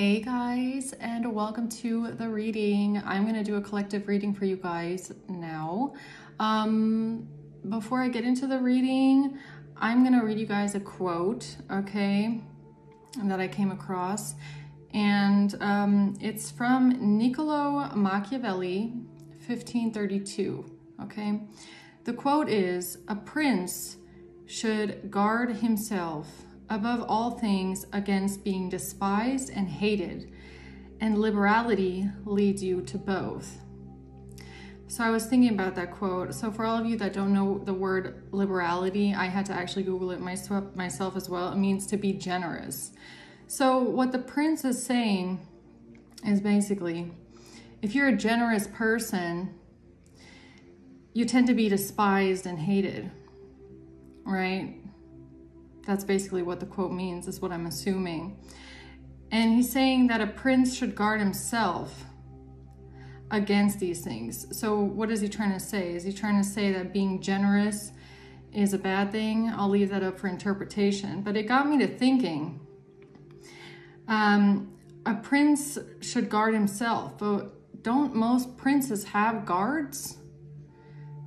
Hey guys, and welcome to the reading. I'm going to do a collective reading for you guys now. Before I get into the reading, I'm going to read you guys a quote, okay, that I came across. And it's from Niccolo Machiavelli, 1532, okay? The quote is, "A prince should guard himself above all things against being despised and hated, and liberality leads you to both." So I was thinking about that quote. So for all of you that don't know the word liberality, I had to actually Google it myself as well. It means to be generous. So what the prince is saying is basically, if you're a generous person, you tend to be despised and hated, right? That's basically what the quote means, is what I'm assuming. And he's saying that a prince should guard himself against these things. So what is he trying to say? Is he trying to say that being generous is a bad thing? I'll leave that up for interpretation. But it got me to thinking, a prince should guard himself, but don't most princes have guards?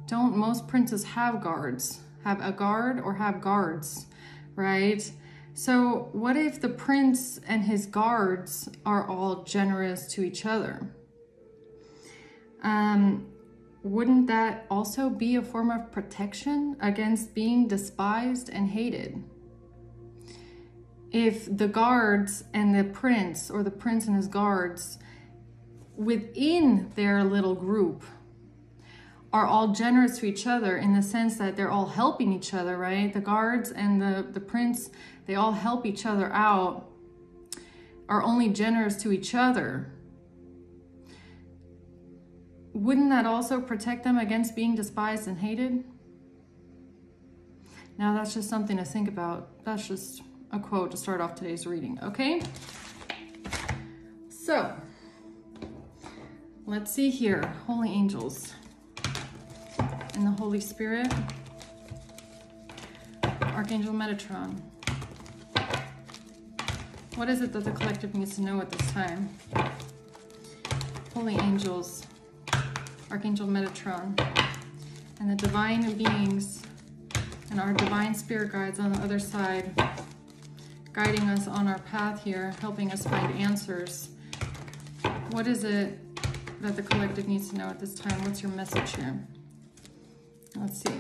Don't most princes have guards? Have a guard or have guards? Right? So what if the prince and his guards are all generous to each other? Wouldn't that also be a form of protection against being despised and hated? If the guards and the prince, or the prince and his guards, within their little group are all generous to each other, in the sense that they're all helping each other, right? The guards and the prince, they all help each other out, are only generous to each other. Wouldn't that also protect them against being despised and hated? Now that's just something to think about. That's just a quote to start off today's reading, okay? So, let's see here. Holy angels and the Holy Spirit, Archangel Metatron. What is it that the collective needs to know at this time? Holy angels, Archangel Metatron, and the divine beings and our divine spirit guides on the other side, guiding us on our path here, helping us find answers. What is it that the collective needs to know at this time? What's your message here? Let's see.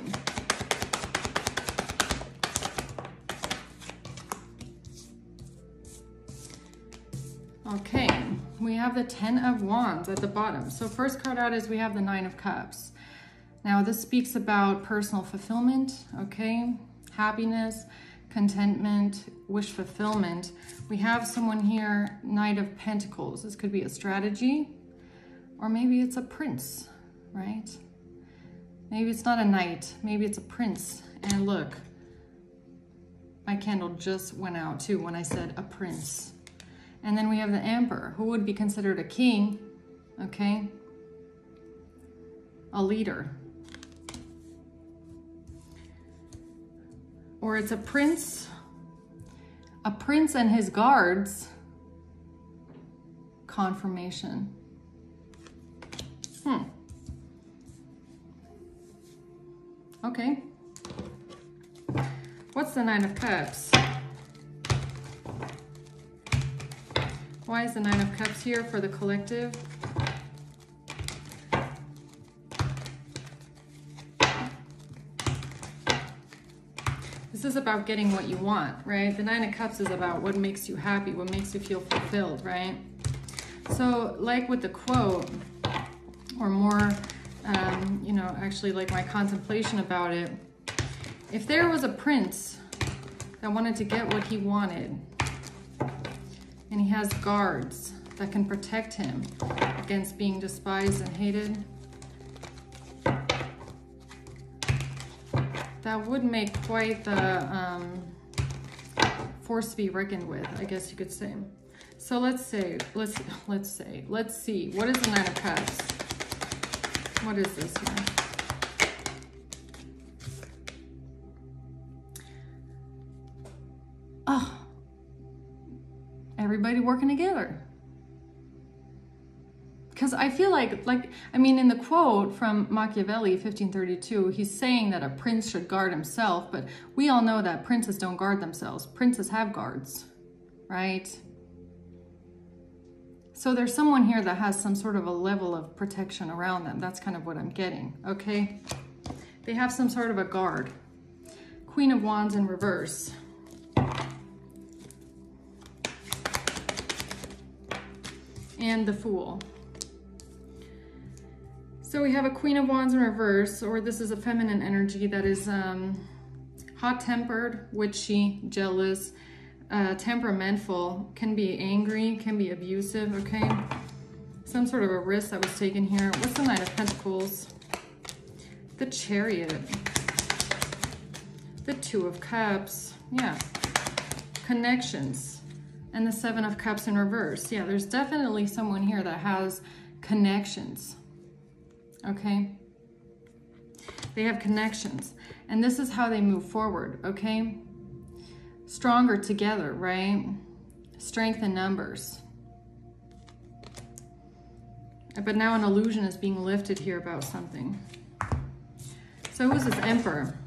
Okay, we have the Ten of Wands at the bottom. So first card out is we have the Nine of Cups. Now this speaks about personal fulfillment, okay? Happiness, contentment, wish fulfillment. We have someone here, Knight of Pentacles. This could be a strategy, or maybe it's a prince, right? Maybe it's not a knight, maybe it's a prince. And look, my candle just went out too when I said a prince. And then we have the Emperor, who would be considered a king, okay? A leader. Or it's a prince and his guards. Confirmation. Okay. What's the Nine of Cups? Why is the Nine of Cups here for the collective? This is about getting what you want, right? The Nine of Cups is about what makes you happy, what makes you feel fulfilled, right? So like with the quote, or more, you know, actually like my contemplation about it, if there was a prince that wanted to get what he wanted, and he has guards that can protect him against being despised and hated, that would make quite the force to be reckoned with, I guess you could say. So let's see, what is the Nine of Cups? What is this here? Oh, everybody working together. because I feel like, I mean, in the quote from Machiavelli, 1532, he's saying that a prince should guard himself, but we all know that princes don't guard themselves. Princes have guards, right? So there's someone here that has some sort of a level of protection around them. That's kind of what I'm getting, okay? They have some sort of a guard. Queen of Wands in reverse. And the Fool. So we have a Queen of Wands in reverse, or this is a feminine energy that is hot-tempered, witchy, jealous, temperamental, can be angry, can be abusive, okay? Some sort of a risk that was taken here. What's the Knight of Pentacles? The Chariot. The Two of Cups. Yeah. Connections. And the Seven of Cups in reverse. Yeah, there's definitely someone here that has connections. Okay? They have connections. And this is how they move forward, okay? Stronger together, right? Strength in numbers. But now an illusion is being lifted here about something. So who's this Emperor?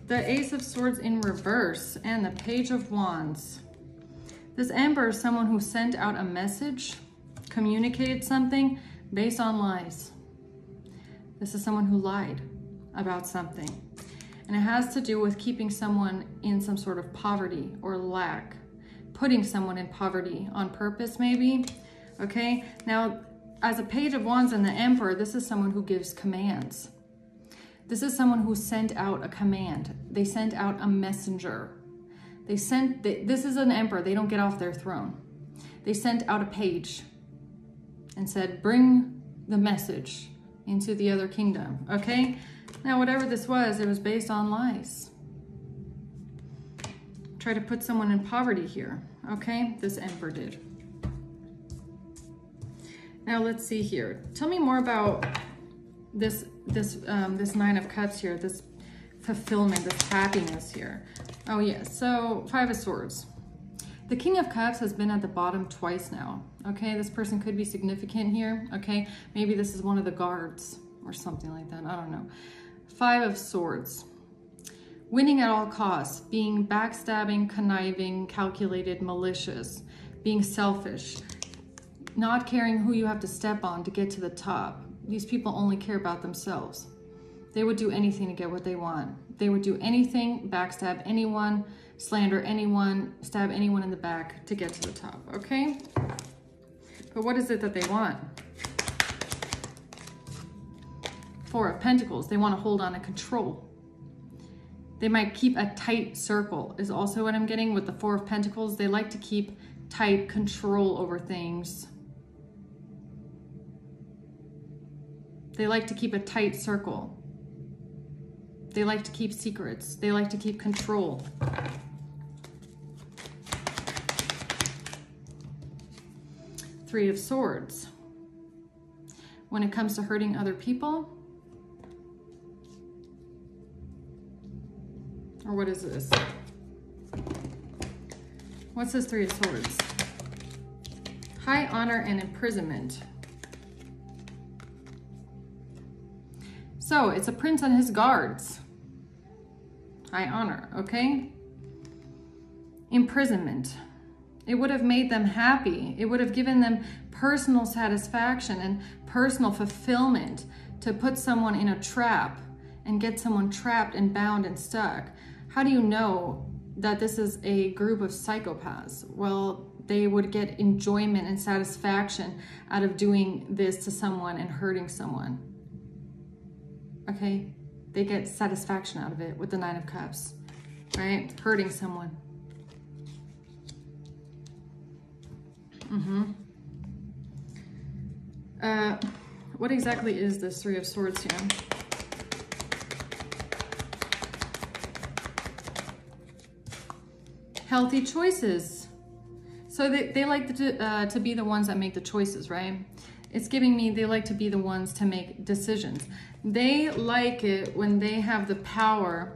The Ace of Swords in reverse and the Page of Wands. This Emperor is someone who sent out a message, communicated something based on lies. This is someone who lied about something. And it has to do with keeping someone in some sort of poverty or lack, putting someone in poverty on purpose maybe, okay? Now, as a Page of Wands and the Emperor, this is someone who gives commands. This is someone who sent out a command. They sent out a messenger. This is an emperor. They don't get off their throne. They sent out a page and said, bring the message into the other kingdom, okay? Now, whatever this was, it was based on lies. Try to put someone in poverty here, okay? This emperor did. Now, let's see here. Tell me more about this Nine of Cups here, this fulfillment, this happiness here. Oh yes, so Five of Swords. The King of Cups has been at the bottom twice now, okay? This person could be significant here, okay? Maybe this is one of the guards or something like that, I don't know. Five of Swords. Winning at all costs, being backstabbing, conniving, calculated, malicious, being selfish, not caring who you have to step on to get to the top. These people only care about themselves. They would do anything to get what they want. They would do anything, backstab anyone, slander anyone, stab anyone in the back to get to the top, okay? But what is it that they want? Four of Pentacles. They want to hold on to control. They might keep a tight circle is also what I'm getting with the Four of Pentacles. They like to keep tight control over things. They like to keep a tight circle. They like to keep secrets. They like to keep control. Three of Swords. When it comes to hurting other people, or what is this? What's this Three of Swords? High honor and imprisonment. So it's a prince and his guards. High honor, okay? Imprisonment. It would have made them happy. It would have given them personal satisfaction and personal fulfillment to put someone in a trap and get someone trapped and bound and stuck. How do you know that this is a group of psychopaths? Well, they would get enjoyment and satisfaction out of doing this to someone and hurting someone. Okay, they get satisfaction out of it with the Nine of Cups, right? Hurting someone. What exactly is this Three of Swords here? Healthy choices. So they like to be the ones that make the choices, right? It's giving me they like to be the ones to make decisions. They like it when they have the power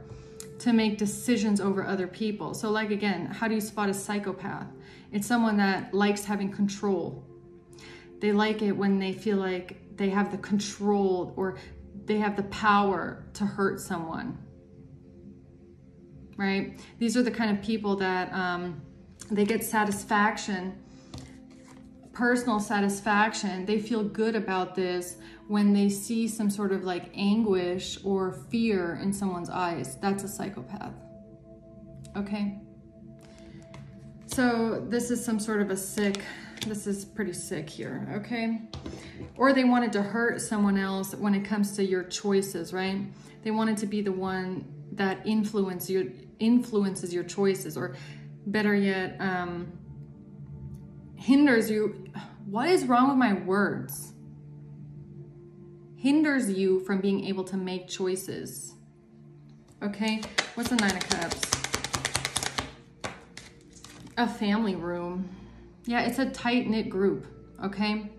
to make decisions over other people. So like, again, how do you spot a psychopath? It's someone that likes having control. They like it when they feel like they have the control or they have the power to hurt someone, right? These are the kind of people that they get satisfaction, personal satisfaction. They feel good about this when they see some sort of like anguish or fear in someone's eyes. That's a psychopath. Okay. So this is some sort of a sick, this is pretty sick here, okay? Or they wanted to hurt someone else when it comes to your choices, right? They wanted to be the one that influences your choices, or better yet, hinders you. What is wrong with my words? Hinders you from being able to make choices. Okay, what's the Nine of Cups? A family room. Yeah, it's a tight-knit group, okay?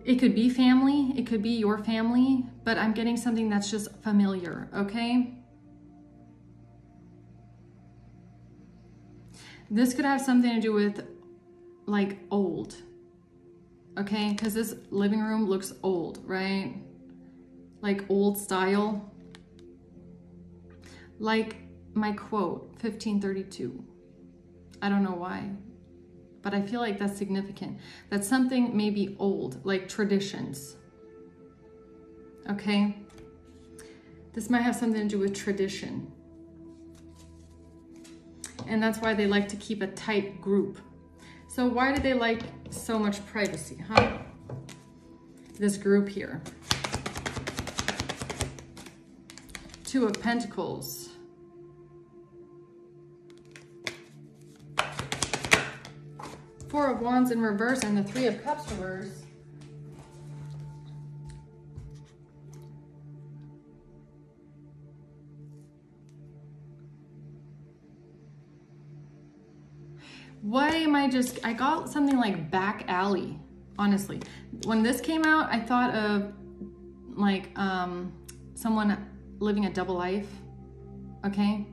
It could be family, it could be your family, but I'm getting something that's just familiar, okay? This could have something to do with like old, okay? Because this living room looks old, right? Like old style. Like my quote, 1532. I don't know why, but I feel like that's significant. That something may be old, like traditions, okay? This might have something to do with tradition. And that's why they like to keep a tight group. So why do they like so much privacy, huh? This group here. Two of Pentacles. Four of Wands in reverse and the Three of Cups reverse. Why am I got something like back alley, honestly. When this came out, I thought of like someone living a double life, okay?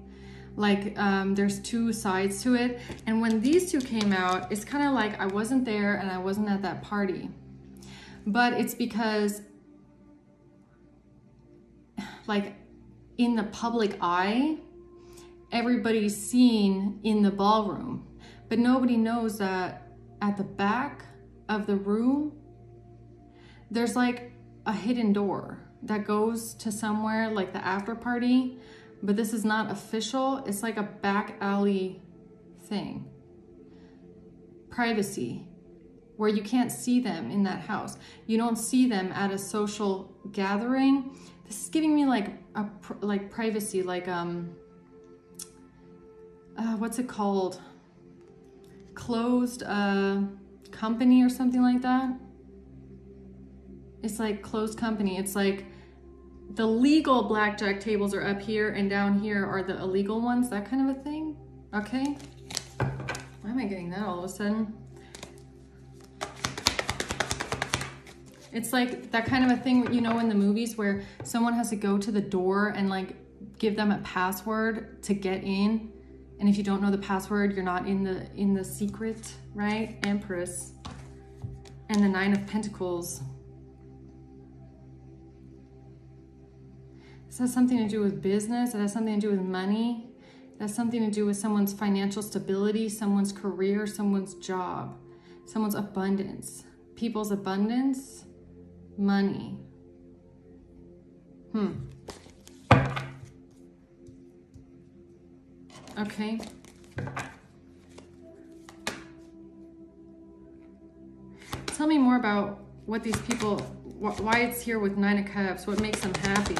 Like there's two sides to it. And when these two came out, it's kind of like I wasn't there and I wasn't at that party. But it's because like in the public eye, everybody's seen in the ballroom. But nobody knows that at the back of the room, there's like a hidden door that goes to somewhere like the after party, but this is not official. It's like a back alley thing. Privacy, where you can't see them in that house. You don't see them at a social gathering. This is giving me like privacy, like what's it called? Closed company or something like that. It's like closed company. It's like the legal blackjack tables are up here and down here are the illegal ones, that kind of a thing. Okay. Why am I getting that all of a sudden? It's like that kind of a thing, you know, in the movies where someone has to go to the door and like give them a password to get in. And if you don't know the password, you're not in the secret, right? Empress. And the Nine of Pentacles. This has something to do with business. It has something to do with money. It has something to do with someone's financial stability, someone's career, someone's job, someone's abundance. People's abundance, money. Okay. Tell me more about what these people, why it's here with Nine of Cups, what makes them happy.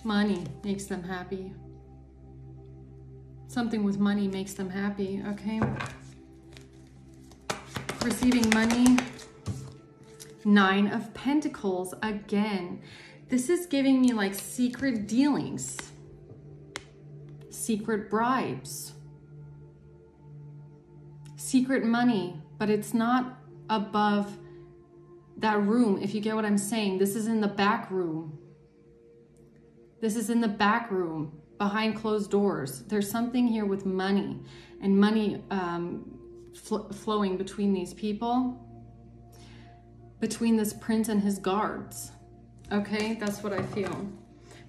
Money makes them happy. Something with money makes them happy, okay? Receiving money. Nine of Pentacles again. This is giving me like secret dealings. Secret bribes, secret money but it's not above that room, if you get what I'm saying. This is in the back room. This is in the back room, behind closed doors. There's something here with money, and money flowing between these people, between this prince and his guards. Okay, that's what I feel.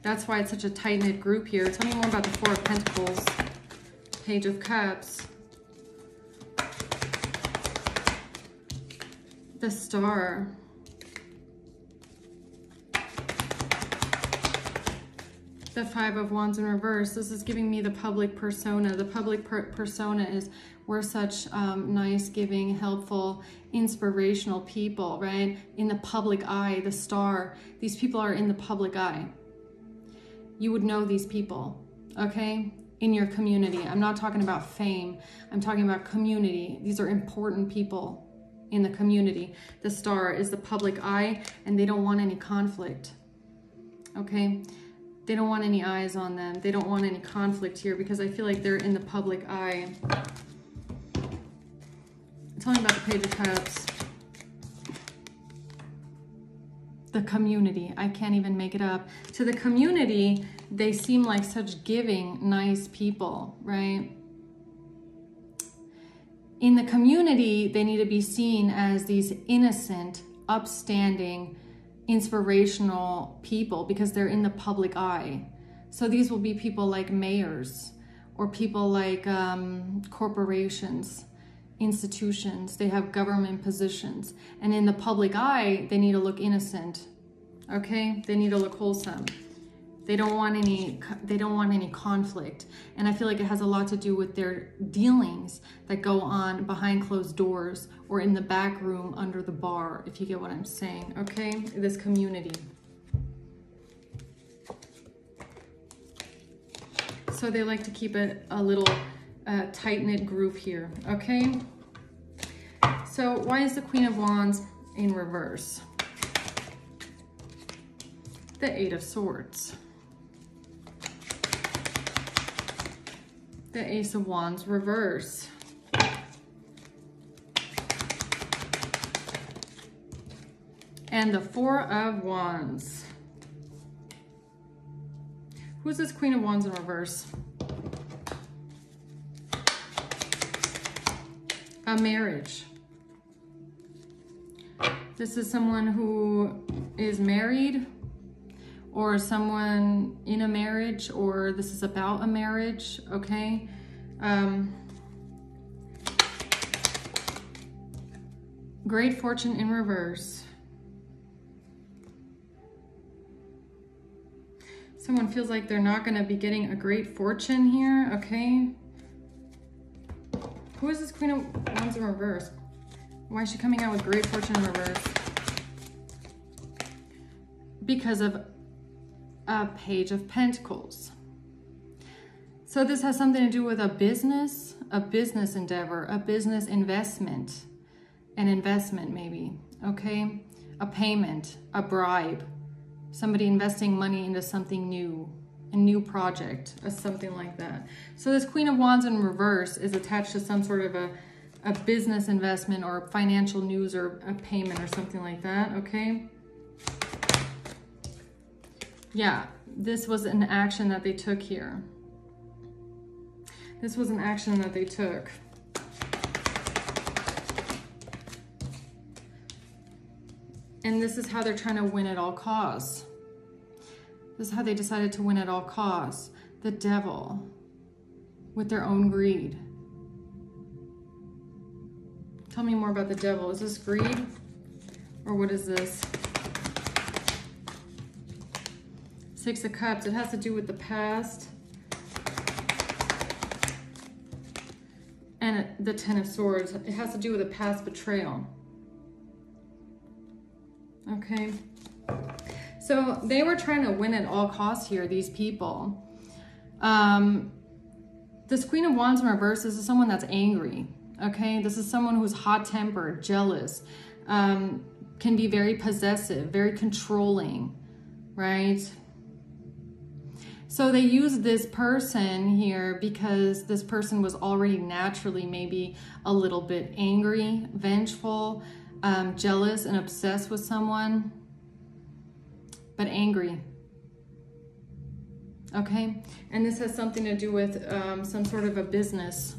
That's why it's such a tight-knit group here. Tell me more about the Four of Pentacles, Page of Cups, the Star, the Five of Wands in reverse. This is giving me the public persona. The public persona is we're such nice, giving, helpful, inspirational people, right? In the public eye, the Star. These people are in the public eye. You would know these people, okay? In your community. I'm not talking about fame. I'm talking about community. These are important people in the community. The Star is the public eye, and they don't want any conflict, okay? They don't want any eyes on them. They don't want any conflict here because I feel like they're in the public eye. Tell me about the Page of Cups. The community. I can't even make it up. To the community, they seem like such giving, nice people, right? In the community, they need to be seen as these innocent, upstanding, inspirational people because they're in the public eye. So these will be people like mayors or people like corporations, institutions. They have government positions, and in the public eye they need to look innocent, okay? They need to look wholesome. They don't want any conflict. And I feel like it has a lot to do with their dealings that go on behind closed doors or in the back room under the bar, if you get what I'm saying, okay? This community. So they like to keep it a little tight-knit group here, okay? So why is the Queen of Wands in reverse? The Eight of Swords. The Ace of Wands reverse. And the Four of Wands. Who's this Queen of Wands in reverse? A marriage. This is someone who is married, or someone in a marriage, or this is about a marriage, okay? Great fortune in reverse. Someone feels like they're not gonna be getting a great fortune here, okay? Who is this Queen of Wands in reverse? Why is she coming out with great fortune in reverse? Because of a Page of Pentacles. So this has something to do with a business endeavor, a business investment, an investment maybe, okay? A payment, a bribe, somebody investing money into something new, a new project, or something like that. So this Queen of Wands in reverse is attached to some sort of a business investment or financial news or a payment or something like that, okay? Yeah, this was an action that they took here. This was an action that they took. And this is how they're trying to win at all costs. This is how they decided to win at all costs. The Devil, with their own greed. Tell me more about the Devil. Is this greed? Or what is this? Six of Cups. It has to do with the past. And the Ten of Swords. It has to do with a past betrayal. Okay. So they were trying to win at all costs here, these people. This Queen of Wands in reverse, this is someone that's angry. Okay. This is someone who's hot-tempered, jealous, can be very possessive, very controlling, right? So they used this person here because this person was already naturally maybe a little bit angry, vengeful, jealous, and obsessed with someone, but angry. Okay, and this has something to do with some sort of a business,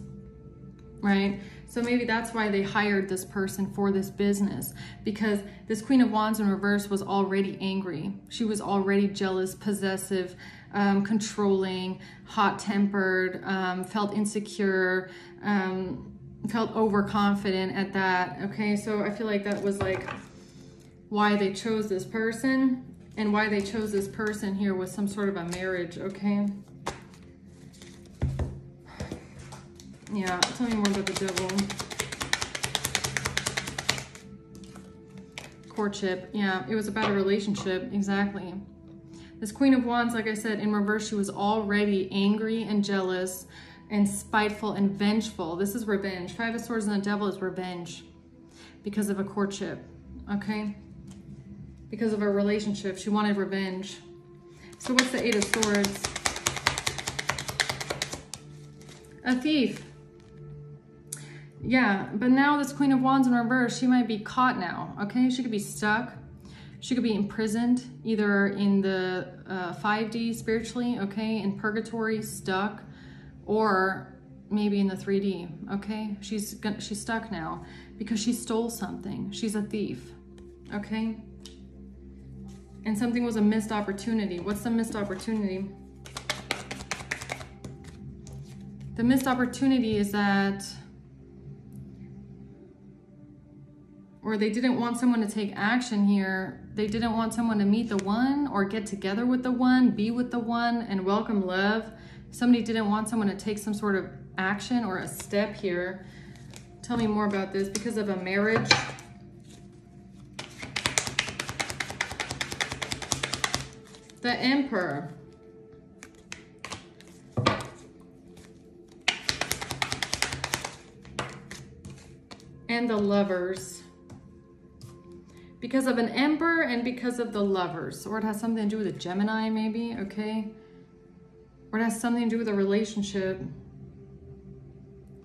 right? So maybe that's why they hired this person for this business, because this Queen of Wands in reverse was already angry. She was already jealous, possessive, controlling, hot-tempered, felt insecure, felt overconfident at that. Okay, so I feel like that was like why they chose this person, and why they chose this person here was some sort of a marriage. Okay. Yeah, tell me more about the devil. Courtship. Yeah, it was about a relationship. Exactly. This Queen of Wands, like I said, in reverse, she was already angry and jealous and spiteful and vengeful. This is revenge. Five of Swords and the devil is revenge because of a courtship. Okay? Because of a relationship. She wanted revenge. So what's the Eight of Swords? A thief. Yeah, but now this Queen of Wands in reverse, she might be caught now, okay? She could be stuck. She could be imprisoned, either in the 5D spiritually, okay, in purgatory, stuck, or maybe in the 3D, okay? She's stuck now because she stole something. She's a thief, okay? And something was a missed opportunity. What's the missed opportunity? The missed opportunity is that, or they didn't want someone to take action here. They didn't want someone to meet the one or get together with the one, be with the one, and welcome love. Somebody didn't want someone to take some sort of action or a step here. Tell me more about this. Because of a marriage. The Emperor. And the Lovers. Because of an Emperor and because of the Lovers. Or it has something to do with a Gemini maybe, okay? Or it has something to do with a relationship.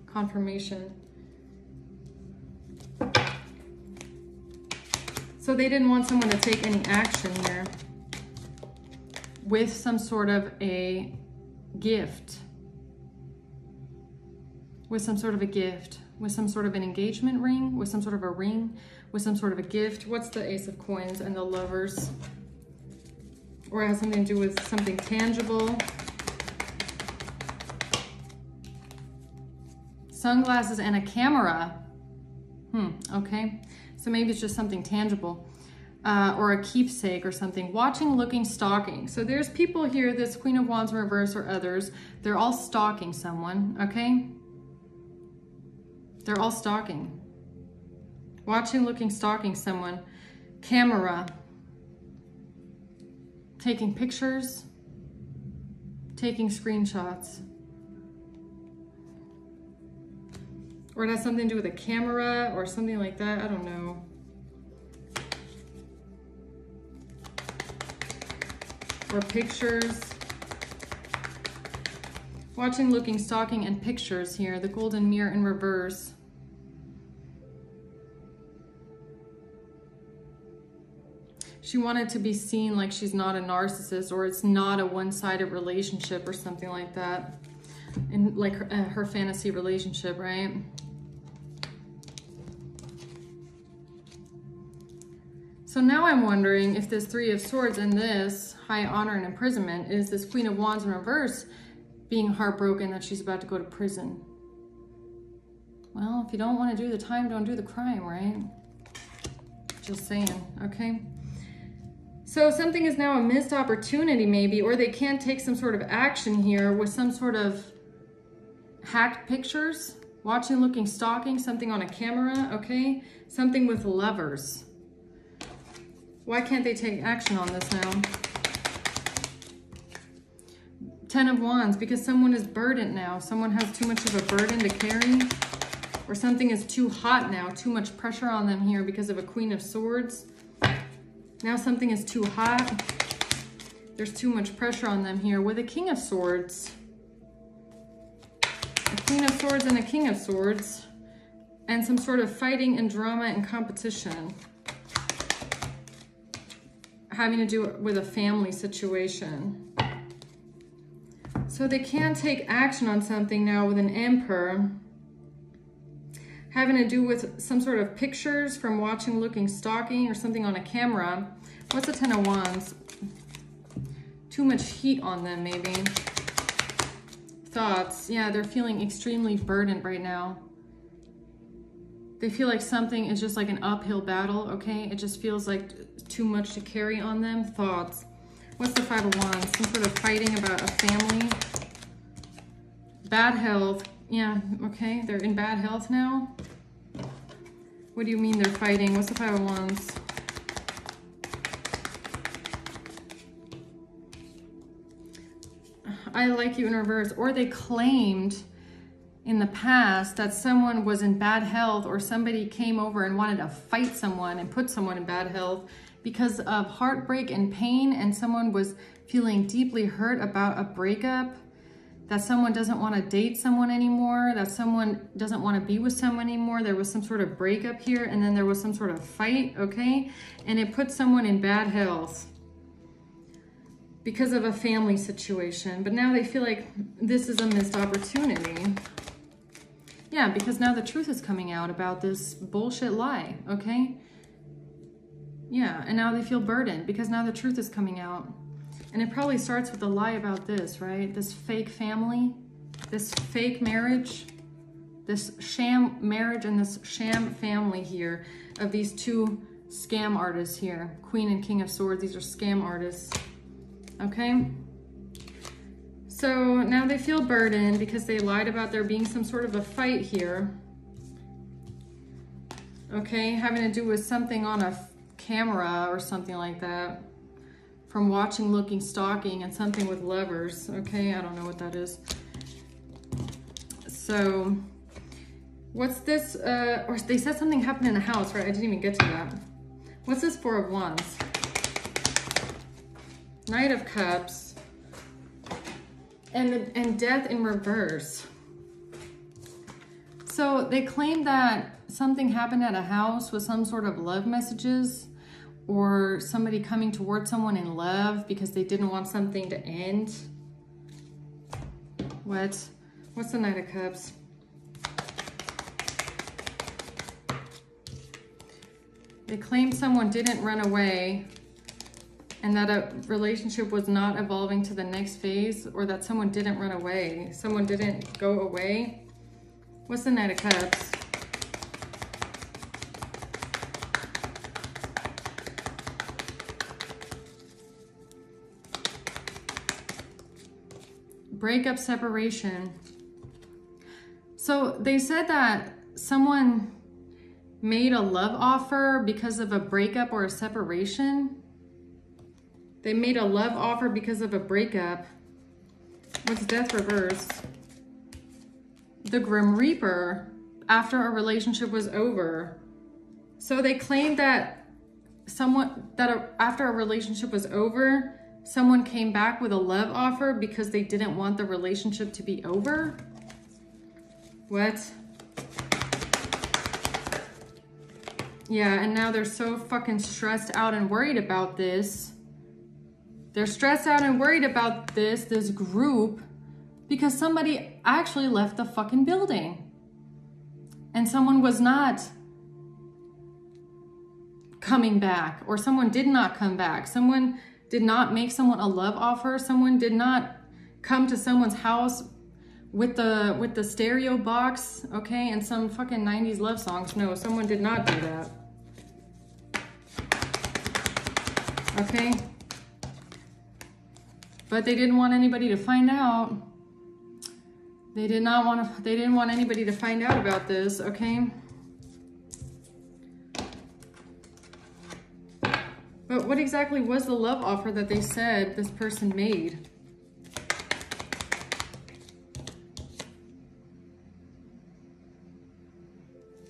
Confirmation. So they didn't want someone to take any action here with some sort of a gift. With some sort of a gift. With some sort of an engagement ring. With some sort of a ring. With some sort of a gift. What's the Ace of Coins and the Lovers? Or it has something to do with something tangible. Sunglasses and a camera. Okay. So maybe it's just something tangible. Or a keepsake or something. Watching, looking, stalking. So there's people here, this Queen of Wands in reverse or others, they're all stalking someone, okay? They're all stalking. Watching, looking, stalking someone. Camera. Taking pictures. Taking screenshots. Or it has something to do with a camera or something like that. I don't know. Or pictures. Watching, looking, stalking, and pictures here. The Golden Mirror in reverse. She wanted to be seen like she's not a narcissist, or it's not a one-sided relationship or something like that. In like her fantasy relationship, right? So now I'm wondering if this Three of Swords and this High Honor and Imprisonment is this Queen of Wands in reverse being heartbroken that she's about to go to prison. Well, if you don't want to do the time, don't do the crime, right? Just saying, okay? So something is now a missed opportunity maybe, or they can't take some sort of action here with some sort of hacked pictures, watching, looking, stalking, something on a camera, okay? Something with Lovers. Why can't they take action on this now? Ten of Wands, because someone is burdened now. Someone has too much of a burden to carry, or something is too hot now, too much pressure on them here because of a Queen of Swords. Now something is too hot. There's too much pressure on them here with a King of Swords. A Queen of Swords and a King of Swords. And some sort of fighting and drama and competition. Having to do with a family situation. So they can take action on something now with an Emperor. Having to do with some sort of pictures from watching, looking, stalking, or something on a camera. What's the Ten of Wands? Too much heat on them, maybe. Thoughts. Yeah, they're feeling extremely burdened right now. They feel like something is just like an uphill battle, okay? It just feels like too much to carry on them. Thoughts. What's the Five of Wands? Some sort of fighting about a family. Bad health. Yeah, okay. They're in bad health now. What do you mean they're fighting? What's the Five of Wands? I like you in reverse. Or they claimed in the past that someone was in bad health, or somebody came over and wanted to fight someone and put someone in bad health because of heartbreak and pain, and someone was feeling deeply hurt about a breakup, that someone doesn't want to date someone anymore, that someone doesn't want to be with someone anymore. There was some sort of breakup here, and then there was some sort of fight, okay? And it put someone in bad health because of a family situation. But now they feel like this is a missed opportunity. Yeah, because now the truth is coming out about this bullshit lie, okay? Yeah, and now they feel burdened because now the truth is coming out. And it probably starts with a lie about this, right? This fake family, this fake marriage, this sham marriage, and this sham family here of these two scam artists here. Queen and King of Swords, these are scam artists, okay? So now they feel burdened because they lied about there being some sort of a fight here. Okay, having to do with something on a camera or something like that. From watching, looking, stalking, and something with lovers. Okay, I don't know what that is. So, what's this? Or they said something happened in the house, right? I didn't even get to that. What's this Four of Wands? Knight of Cups. And death in reverse. So they claim that something happened at a house with some sort of love messages, or somebody coming towards someone in love because they didn't want something to end. What's the Knight of Cups? They claim someone didn't run away, and that a relationship was not evolving to the next phase, or that someone didn't run away. Someone didn't go away. What's the Knight of Cups? Breakup, separation. So they said that someone made a love offer because of a breakup or a separation. They made a love offer because of a breakup. What's death reverse? The Grim Reaper, after a relationship was over. So they claimed that after a relationship was over, someone came back with a love offer because they didn't want the relationship to be over. What? Yeah, and now they're so fucking stressed out and worried about this. They're stressed out and worried about this group, because somebody actually left the fucking building. And someone was not coming back, or someone did not come back. Someone did not make someone a love offer. Someone did not come to someone's house with the stereo box, okay, and some fucking 90s love songs. No, someone did not do that. Okay? But they didn't want anybody to find out. They didn't want anybody to find out about this, okay? But what exactly was the love offer that they said this person made?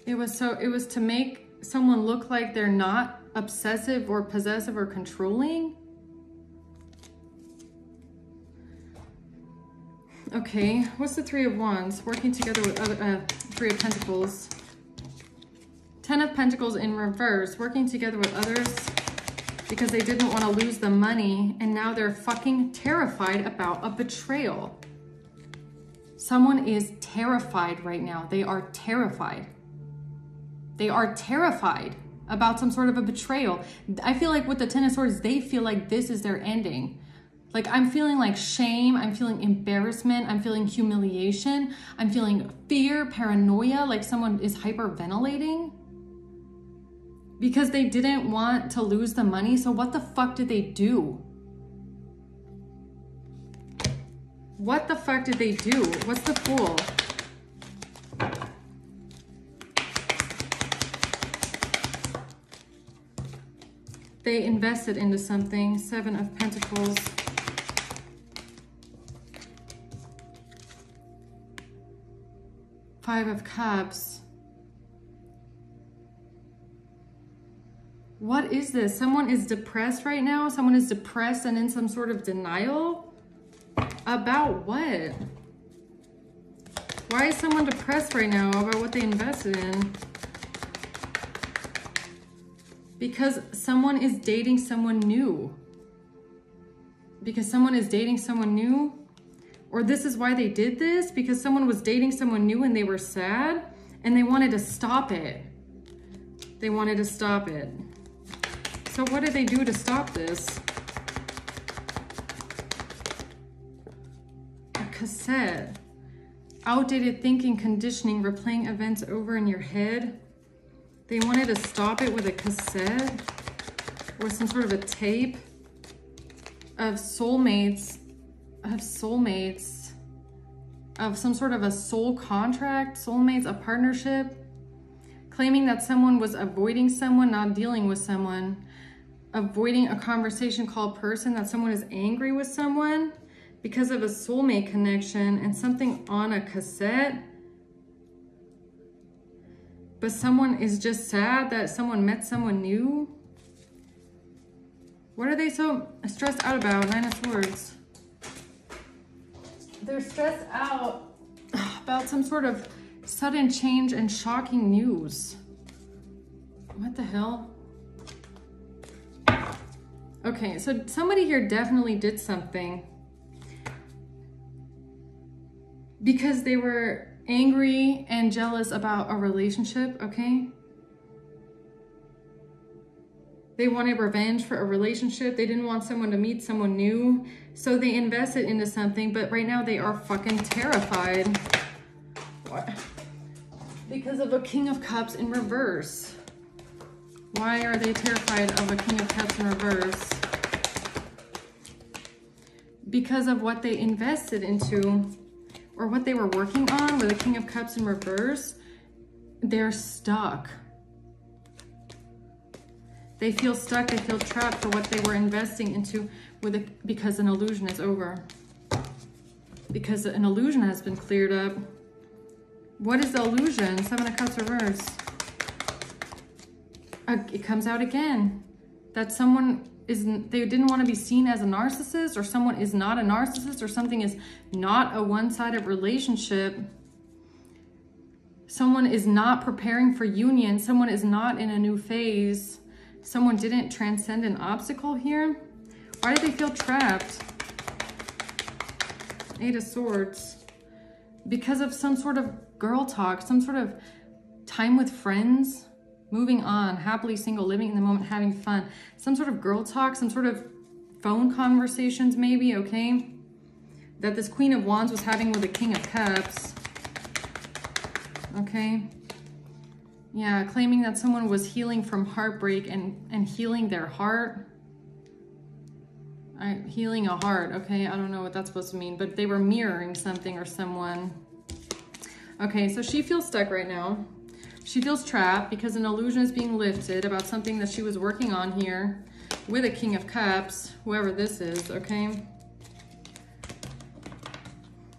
It was to make someone look like they're not obsessive or possessive or controlling. Okay, what's the Three of Wands? Working together with other, Three of Pentacles. 10 of Pentacles in reverse. Working together with others because they didn't want to lose the money, and now they're fucking terrified about a betrayal. Someone is terrified right now. They are terrified. They are terrified about some sort of a betrayal. I feel like with the Ten of Swords, they feel like this is their ending. Like, I'm feeling like shame, I'm feeling embarrassment, I'm feeling humiliation, I'm feeling fear, paranoia, like someone is hyperventilating because they didn't want to lose the money. So what the fuck did they do? What the fuck did they do? What's the Fool? They invested into something. Seven of Pentacles. Five of Cups. What is this? Someone is depressed right now. Someone is depressed and in some sort of denial. About what? Why is someone depressed right now about what they invested in? Because someone is dating someone new. Because someone is dating someone new. Or this is why they did this, because someone was dating someone new and they were sad and they wanted to stop it. They wanted to stop it. So what did they do to stop this? A cassette. Outdated thinking, conditioning, replaying events over in your head. They wanted to stop it with a cassette or some sort of a tape of soulmates. Of some sort of a soul contract, soulmates, a partnership, claiming that someone was avoiding someone, not dealing with someone, avoiding a conversation called person, that someone is angry with someone because of a soulmate connection and something on a cassette. But someone is just sad that someone met someone new. What are they so stressed out about? Nine of Swords. They're stressed out about some sort of sudden change and shocking news. What the hell? Okay, so somebody here definitely did something because they were angry and jealous about a relationship, okay? They wanted revenge for a relationship. They didn't want someone to meet someone new. So they invested into something, but right now they are fucking terrified. What? Because of a King of Cups in reverse. Why are they terrified of a King of Cups in reverse? Because of what they invested into or what they were working on with a King of Cups in reverse. They're stuck. They feel stuck, they feel trapped for what they were investing into because an illusion is over. Because an illusion has been cleared up. What is the illusion? Seven of Cups reverse. It comes out again. That someone they didn't want to be seen as a narcissist, or someone is not a narcissist, or something is not a one-sided relationship. Someone is not preparing for union. Someone is not in a new phase. Someone didn't transcend an obstacle here. Why do they feel trapped? Eight of Swords. Because of some sort of girl talk, some sort of time with friends, moving on, happily single, living in the moment, having fun. Some sort of girl talk, some sort of phone conversations maybe, okay? That this Queen of Wands was having with the King of Cups. Okay? Yeah, claiming that someone was healing from heartbreak and healing their heart. Healing a heart, okay? I don't know what that's supposed to mean, but they were mirroring something or someone. Okay, so she feels stuck right now. She feels trapped because an illusion is being lifted about something that she was working on here with a King of Cups, whoever this is, okay?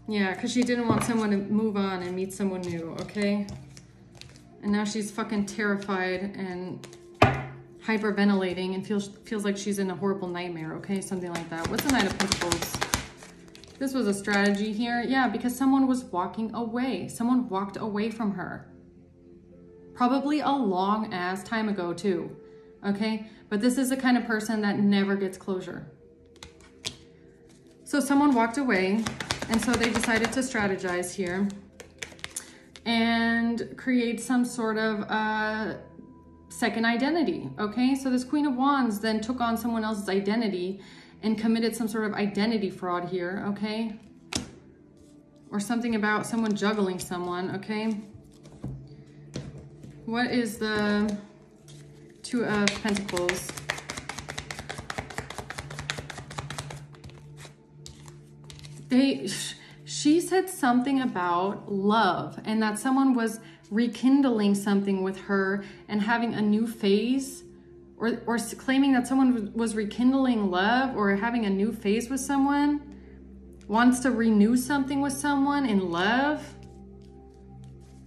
Yeah, because she didn't want someone to move on and meet someone new, okay? And now she's fucking terrified and hyperventilating and feels like she's in a horrible nightmare, okay? Something like that. What's the Knight of Pentacles? This was a strategy here. Yeah, because someone was walking away. Someone walked away from her. Probably a long ass time ago too. Okay? But this is the kind of person that never gets closure. So someone walked away, and so they decided to strategize here and create some sort of second identity. Okay? So this Queen of Wands then took on someone else's identity and committed some sort of identity fraud here, okay? Or something about someone juggling someone, okay? What is the Two of Pentacles? She said something about love and that someone was rekindling something with her and having a new phase, or claiming that someone was rekindling love or having a new phase with someone, wants to renew something with someone in love.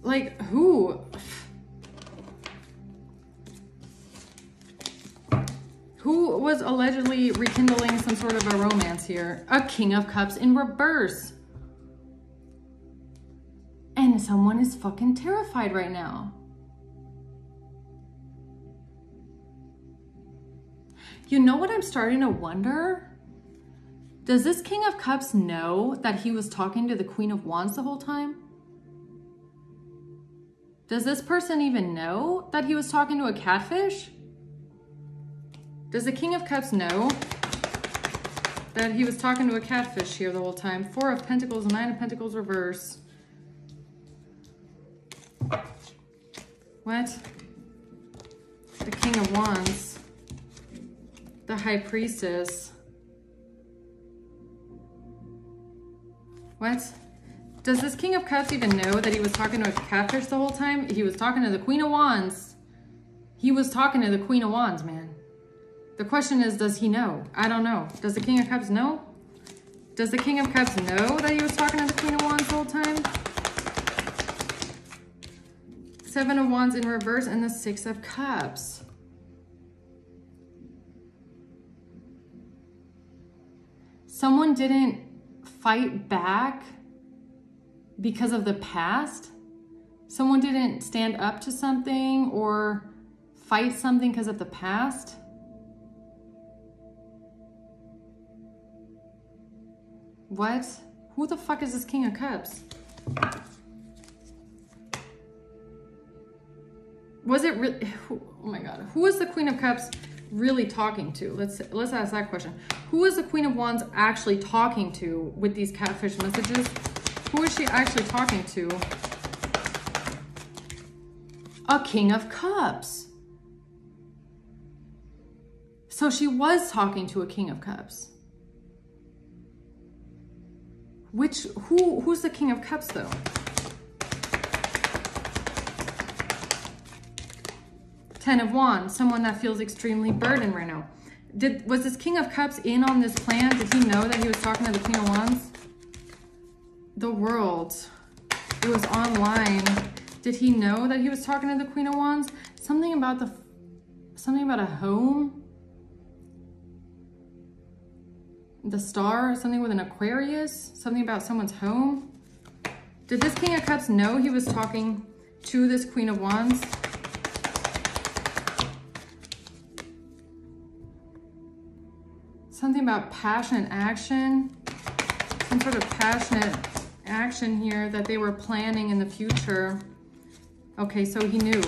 Like, who? Who was allegedly rekindling some sort of a romance here? A King of Cups in reverse. And someone is fucking terrified right now. You know what I'm starting to wonder? Does this King of Cups know that he was talking to the Queen of Wands the whole time? Does this person even know that he was talking to a catfish? Does the King of Cups know that he was talking to a catfish here the whole time? Four of Pentacles, Nine of Pentacles reverse. What? The King of Wands. The High Priestess. What? Does this King of Cups even know that he was talking to a catfish the whole time? He was talking to the Queen of Wands. He was talking to the Queen of Wands, man. The question is, does he know? I don't know. Does the King of Cups know? Does the King of Cups know that he was talking to the Queen of Wands the whole time? Seven of Wands in reverse and the Six of Cups. Someone didn't fight back because of the past. Someone didn't stand up to something or fight something because of the past. What? Who the fuck is this King of Cups? Was it really? Oh my God. Who is the Queen of Cups really talking to? Let's ask that question. Who is the Queen of Wands actually talking to with these catfish messages? Who is she actually talking to? A King of Cups. So she was talking to a King of Cups. Who's the King of Cups though? Ten of Wands, someone that feels extremely burdened right now. Was this King of Cups in on this plan? Did he know that he was talking to the Queen of Wands? The World. It was online. Did he know that he was talking to the Queen of Wands? Something about a home. The Star, something with an Aquarius, something about someone's home. Did this King of Cups know he was talking to this Queen of Wands? Something about passionate action, some sort of passionate action here that they were planning in the future. Okay, so he knew.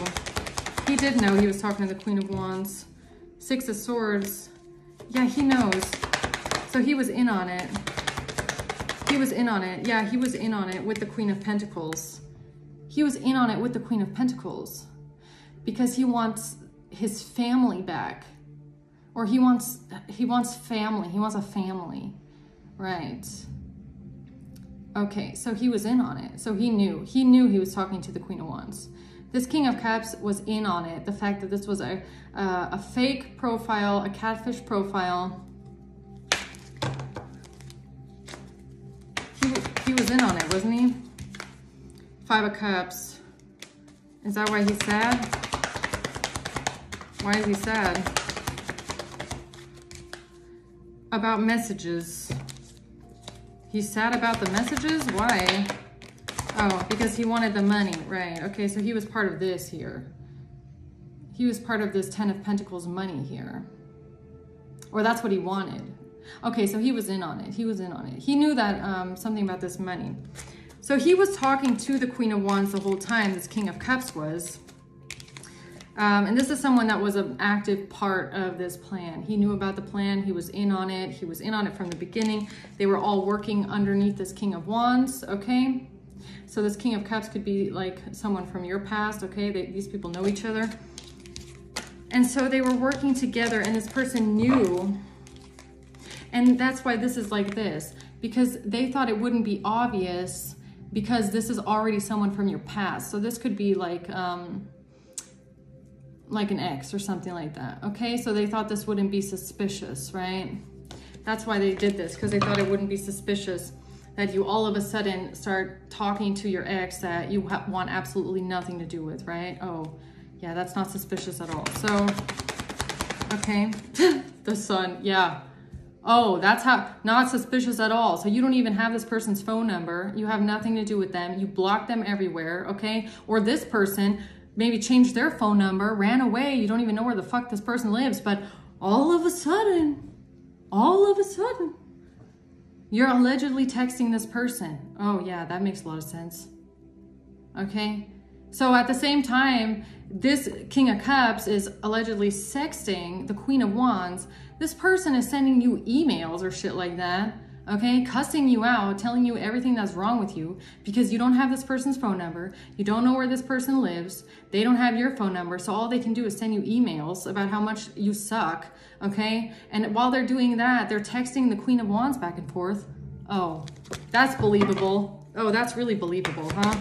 He did know he was talking to the Queen of Wands. Six of Swords. Yeah, he knows. So he was in on it. He was in on it. Yeah, he was in on it with the Queen of Pentacles. He was in on it with the Queen of Pentacles because he wants his family back. Or he wants family. He wants a family. Right. Okay, so he was in on it. So he knew. He knew he was talking to the Queen of Wands. This King of Cups was in on it. The fact that this was a fake profile, a catfish profile. He was in on it, wasn't he? Five of Cups. Is that why he's sad? Why is he sad? About messages. He's sad about the messages? Why? Oh, because he wanted the money. Right. Okay, so he was part of this here. He was part of this 10 of Pentacles money here. Or that's what he wanted. Okay, so he was in on it. He was in on it. He knew that something about this money. So he was talking to the Queen of Wands the whole time, this King of Cups was. And this is someone that was an active part of this plan. He knew about the plan. He was in on it. He was in on it from the beginning. They were all working underneath this King of Wands, okay? So this King of Cups could be like someone from your past, okay? These people know each other. And so they were working together, and this person knew. And that's why this is like this, because they thought it wouldn't be obvious because this is already someone from your past. So this could be like an ex or something like that, okay? So they thought this wouldn't be suspicious, right? That's why they did this, because they thought it wouldn't be suspicious that you all of a sudden start talking to your ex that you want absolutely nothing to do with, right? Oh, yeah, that's not suspicious at all. So, okay, the Sun, yeah. Oh, that's how, not suspicious at all. So you don't even have this person's phone number. You have nothing to do with them. You block them everywhere, okay? Or this person maybe changed their phone number, ran away. You don't even know where the fuck this person lives. But all of a sudden, you're allegedly texting this person. Oh yeah, that makes a lot of sense. Okay? So at the same time, this King of Cups is allegedly sexting the Queen of Wands. This person is sending you emails or shit like that, okay? Cussing you out, telling you everything that's wrong with you because you don't have this person's phone number. You don't know where this person lives. They don't have your phone number. So all they can do is send you emails about how much you suck, okay? And while they're doing that, they're texting the Queen of Wands back and forth. Oh, that's believable. Oh, that's really believable, huh?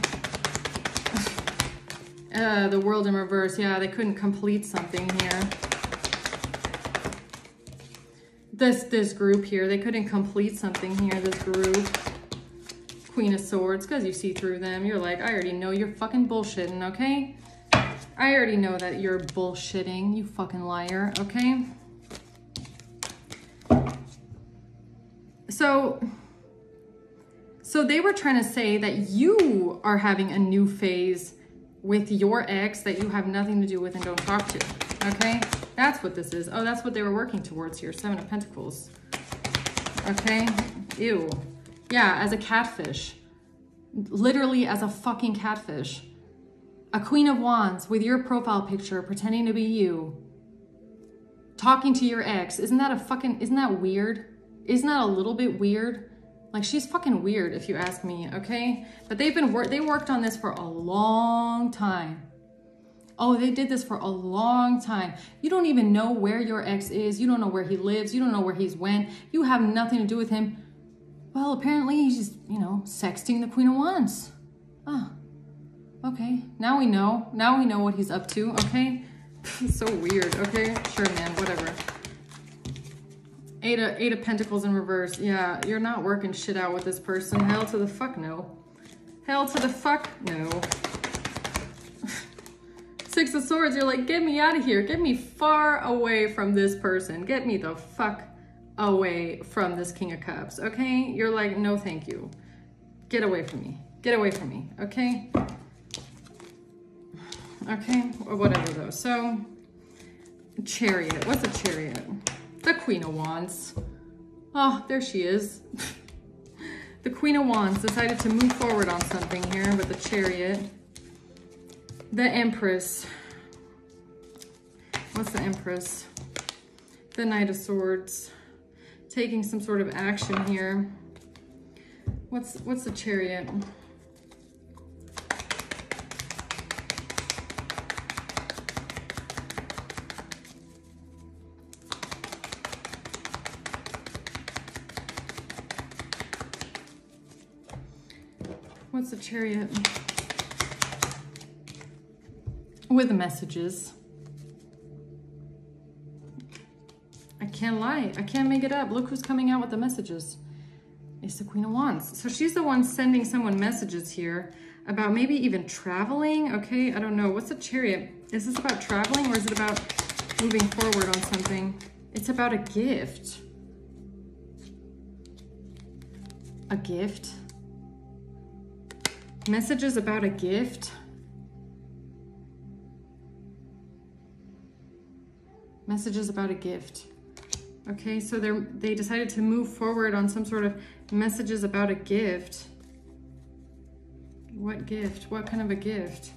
The World in reverse. Yeah, they couldn't complete something here. This group here, they couldn't complete something here, this group. Queen of Swords, because you see through them. You're like, I already know you're fucking bullshitting, okay? I already know that you're bullshitting, you fucking liar, okay? So they were trying to say that you are having a new phase with your ex that you have nothing to do with and don't talk to, okay? That's what this is. Oh, that's what they were working towards here, 7 of Pentacles. Okay, ew. Yeah, as a catfish. Literally as a fucking catfish. A Queen of Wands with your profile picture pretending to be you. Talking to your ex. Isn't that weird? Isn't that a little bit weird? Like, she's fucking weird if you ask me, okay? But they worked on this for a long time. Oh, they did this for a long time. You don't even know where your ex is. You don't know where he lives. You don't know where he's went. You have nothing to do with him. Well, apparently he's just, you know, sexting the Queen of Wands. Oh, okay. Now we know. Now we know what he's up to, okay? So weird, okay? Sure, man, whatever. Eight of Pentacles in reverse. Yeah, you're not working shit out with this person. Hell to the fuck no. Hell to the fuck no. 6 of Swords, you're like, get me out of here. Get me far away from this person. Get me the fuck away from this King of Cups, okay? You're like, no thank you. Get away from me. Get away from me, okay? Okay, or whatever though. So, Chariot. What's a Chariot? The Queen of Wands. Oh, there she is. The Queen of Wands decided to move forward on something here with the Chariot. The Empress. What's the Empress? The Knight of Swords. Taking some sort of action here. What's the Chariot? What's the Chariot? With the messages. I can't lie. I can't make it up. Look who's coming out with the messages. It's the Queen of Wands. So she's the one sending someone messages here about maybe even traveling. Okay, I don't know. What's the Chariot? Is this about traveling or is it about moving forward on something? It's about a gift. A gift? Messages about a gift? Messages about a gift. Okay, so they decided to move forward on some sort of messages about a gift. What gift? What kind of a gift?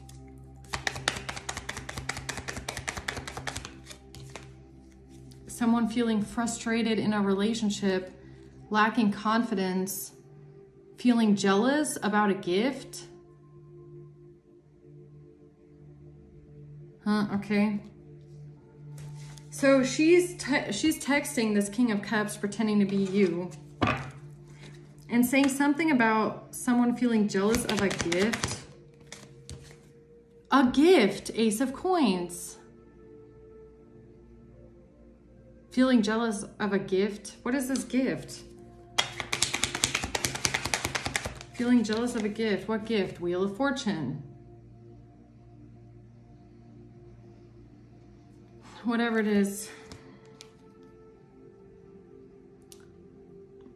Someone feeling frustrated in a relationship, lacking confidence, feeling jealous about a gift. Huh, okay. So she's texting this King of Cups pretending to be you and saying something about someone feeling jealous of a gift. A gift, Ace of Coins. Feeling jealous of a gift? What is this gift? Feeling jealous of a gift. What gift? Wheel of Fortune. Whatever it is.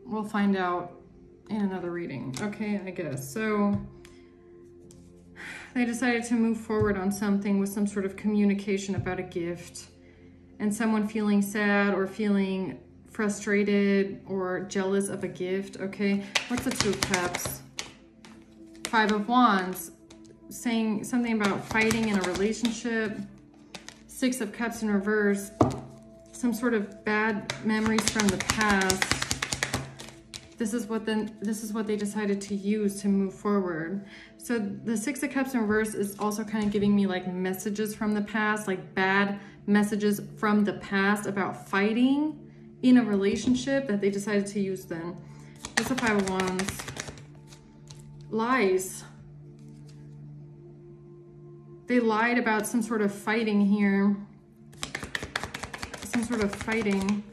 We'll find out in another reading. Okay, I guess. So they decided to move forward on something with some sort of communication about a gift. And someone feeling sad or feeling frustrated or jealous of a gift. Okay, what's the Two of Cups? Five of Wands, saying something about fighting in a relationship. Six of Cups in reverse, some sort of bad memories from the past. This is what they decided to use to move forward. So the Six of Cups in reverse is also kind of giving me like messages from the past, like bad messages from the past about fighting in a relationship that they decided to use then. What's the Five of Wands? Lies. They lied about some sort of fighting here. Some sort of fighting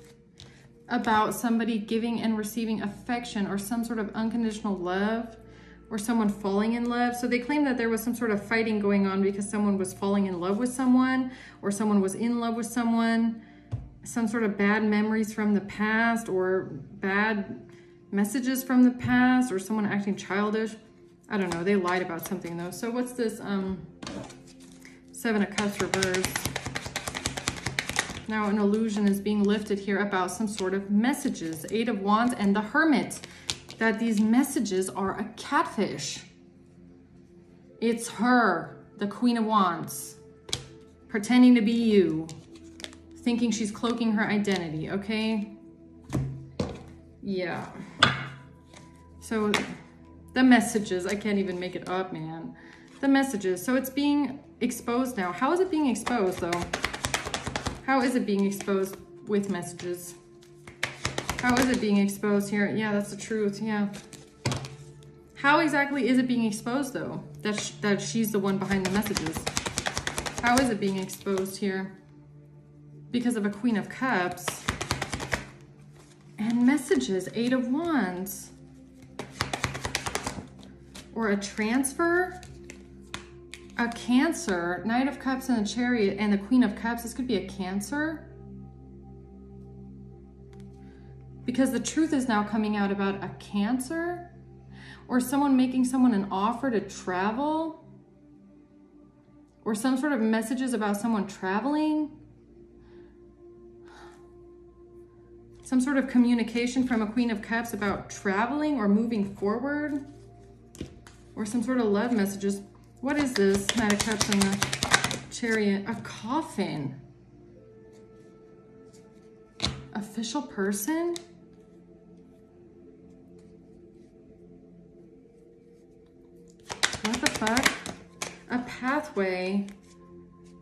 about somebody giving and receiving affection or some sort of unconditional love or someone falling in love. So they claim that there was some sort of fighting going on because someone was falling in love with someone or someone was in love with someone. Some sort of bad memories from the past or bad messages from the past or someone acting childish. I don't know. They lied about something though. So what's this? Seven of Cups reverse. Now an illusion is being lifted here about some sort of messages. Eight of Wands and the Hermit. That these messages are a catfish. It's her, the Queen of Wands, pretending to be you, thinking she's cloaking her identity, okay? Yeah. So the messages, I can't even make it up, man. The messages, so it's being exposed now. How is it being exposed though? How is it being exposed with messages? How is it being exposed here? Yeah, that's the truth, yeah. How exactly is it being exposed though? That she's the one behind the messages. How is it being exposed here? Because of a Queen of Cups. And messages, Eight of Wands. Or a transfer? A Cancer, Knight of Cups and the Chariot and the Queen of Cups. This could be a Cancer. Because the truth is now coming out about a Cancer. Or someone making someone an offer to travel. Or some sort of messages about someone traveling. Some sort of communication from a Queen of Cups about traveling or moving forward. Or some sort of love messages. What is this? Knight of Cups and the Chariot. A coffin. Official person? What the fuck? A pathway.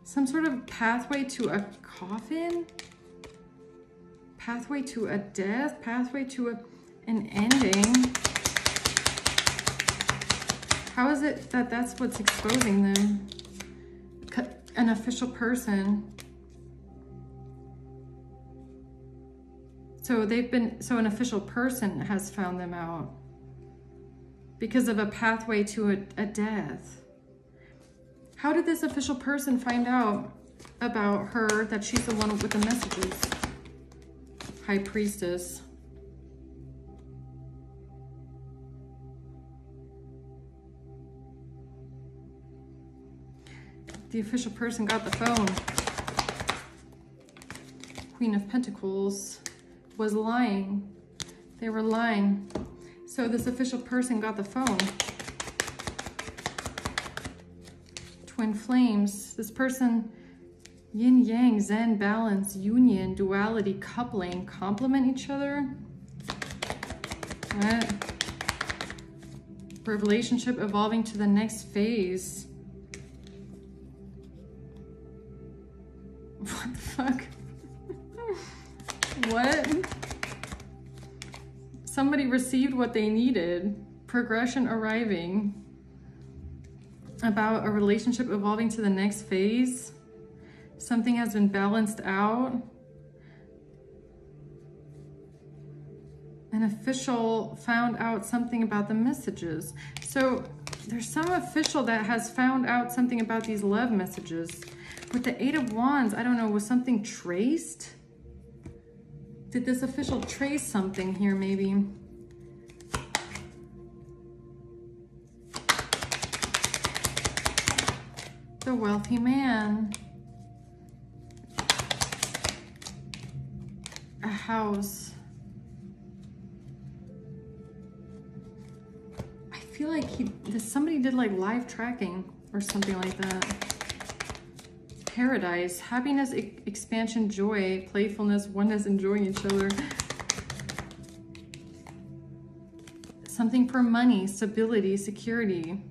Some sort of pathway to a coffin? Pathway to a death? Pathway to an ending? How is it that that's what's exposing them? An official person. So an official person has found them out because of a pathway to a death. How did this official person find out about her, that she's the one with the messages? High Priestess. The official person got the phone. Queen of Pentacles was lying. They were lying. So this official person got the phone. Twin flames. This person, yin yang, zen, balance, union, duality, coupling, complement each other. What? Relationship evolving to the next phase. What the fuck? What? Somebody received what they needed. Progression arriving. About a relationship evolving to the next phase. Something has been balanced out. An official found out something about the messages. So there's some official that has found out something about these love messages. With the Eight of Wands, I don't know, was something traced? Did this official trace something here maybe? The wealthy man. A house. I feel like somebody did like live tracking or something like that. Paradise, happiness, expansion, joy, playfulness, oneness, enjoying each other. Something for money, stability, security.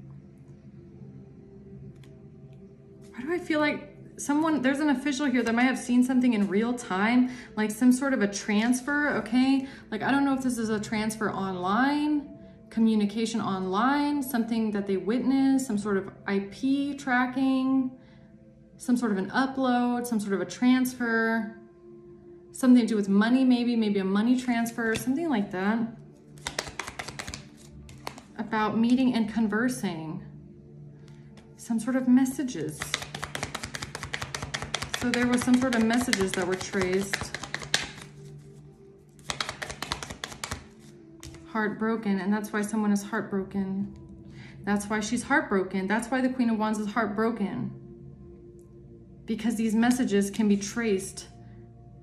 Why do I feel like there's an official here that might have seen something in real time, like some sort of a transfer, okay? Like, I don't know if this is a transfer online, communication online, something that they witnessed, some sort of IP tracking, some sort of an upload, some sort of a transfer, something to do with money, maybe a money transfer, something like that. About meeting and conversing. Some sort of messages. So there was some sort of messages that were traced. Heartbroken, and that's why someone is heartbroken. That's why she's heartbroken. That's why the Queen of Wands is heartbroken. Because these messages can be traced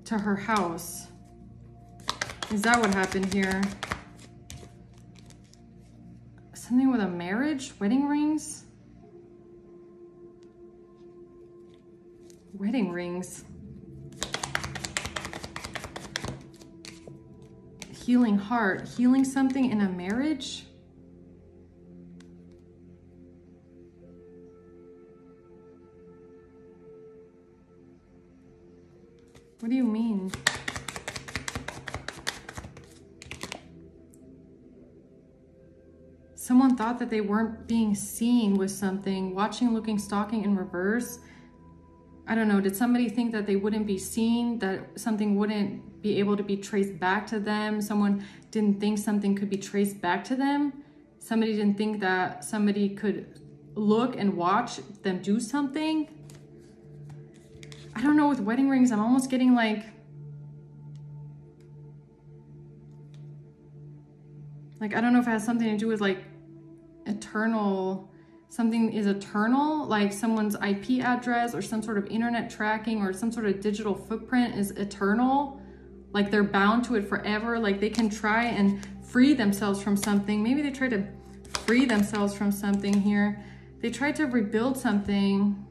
to her house. Is that what happened here? Something with a marriage? Wedding rings? Wedding rings. Healing heart. Healing something in a marriage? What do you mean? Someone thought that they weren't being seen with something. Watching, looking, stalking in reverse. I don't know. Did somebody think that they wouldn't be seen? That something wouldn't be able to be traced back to them? Someone didn't think something could be traced back to them? Somebody didn't think that somebody could look and watch them do something? I don't know, with wedding rings, I'm almost getting like I don't know if it has something to do with like eternal, something is eternal, like someone's IP address or some sort of internet tracking or some sort of digital footprint is eternal. Like they're bound to it forever. Like they can try and free themselves from something. Maybe they try to free themselves from something here. They tried to rebuild something.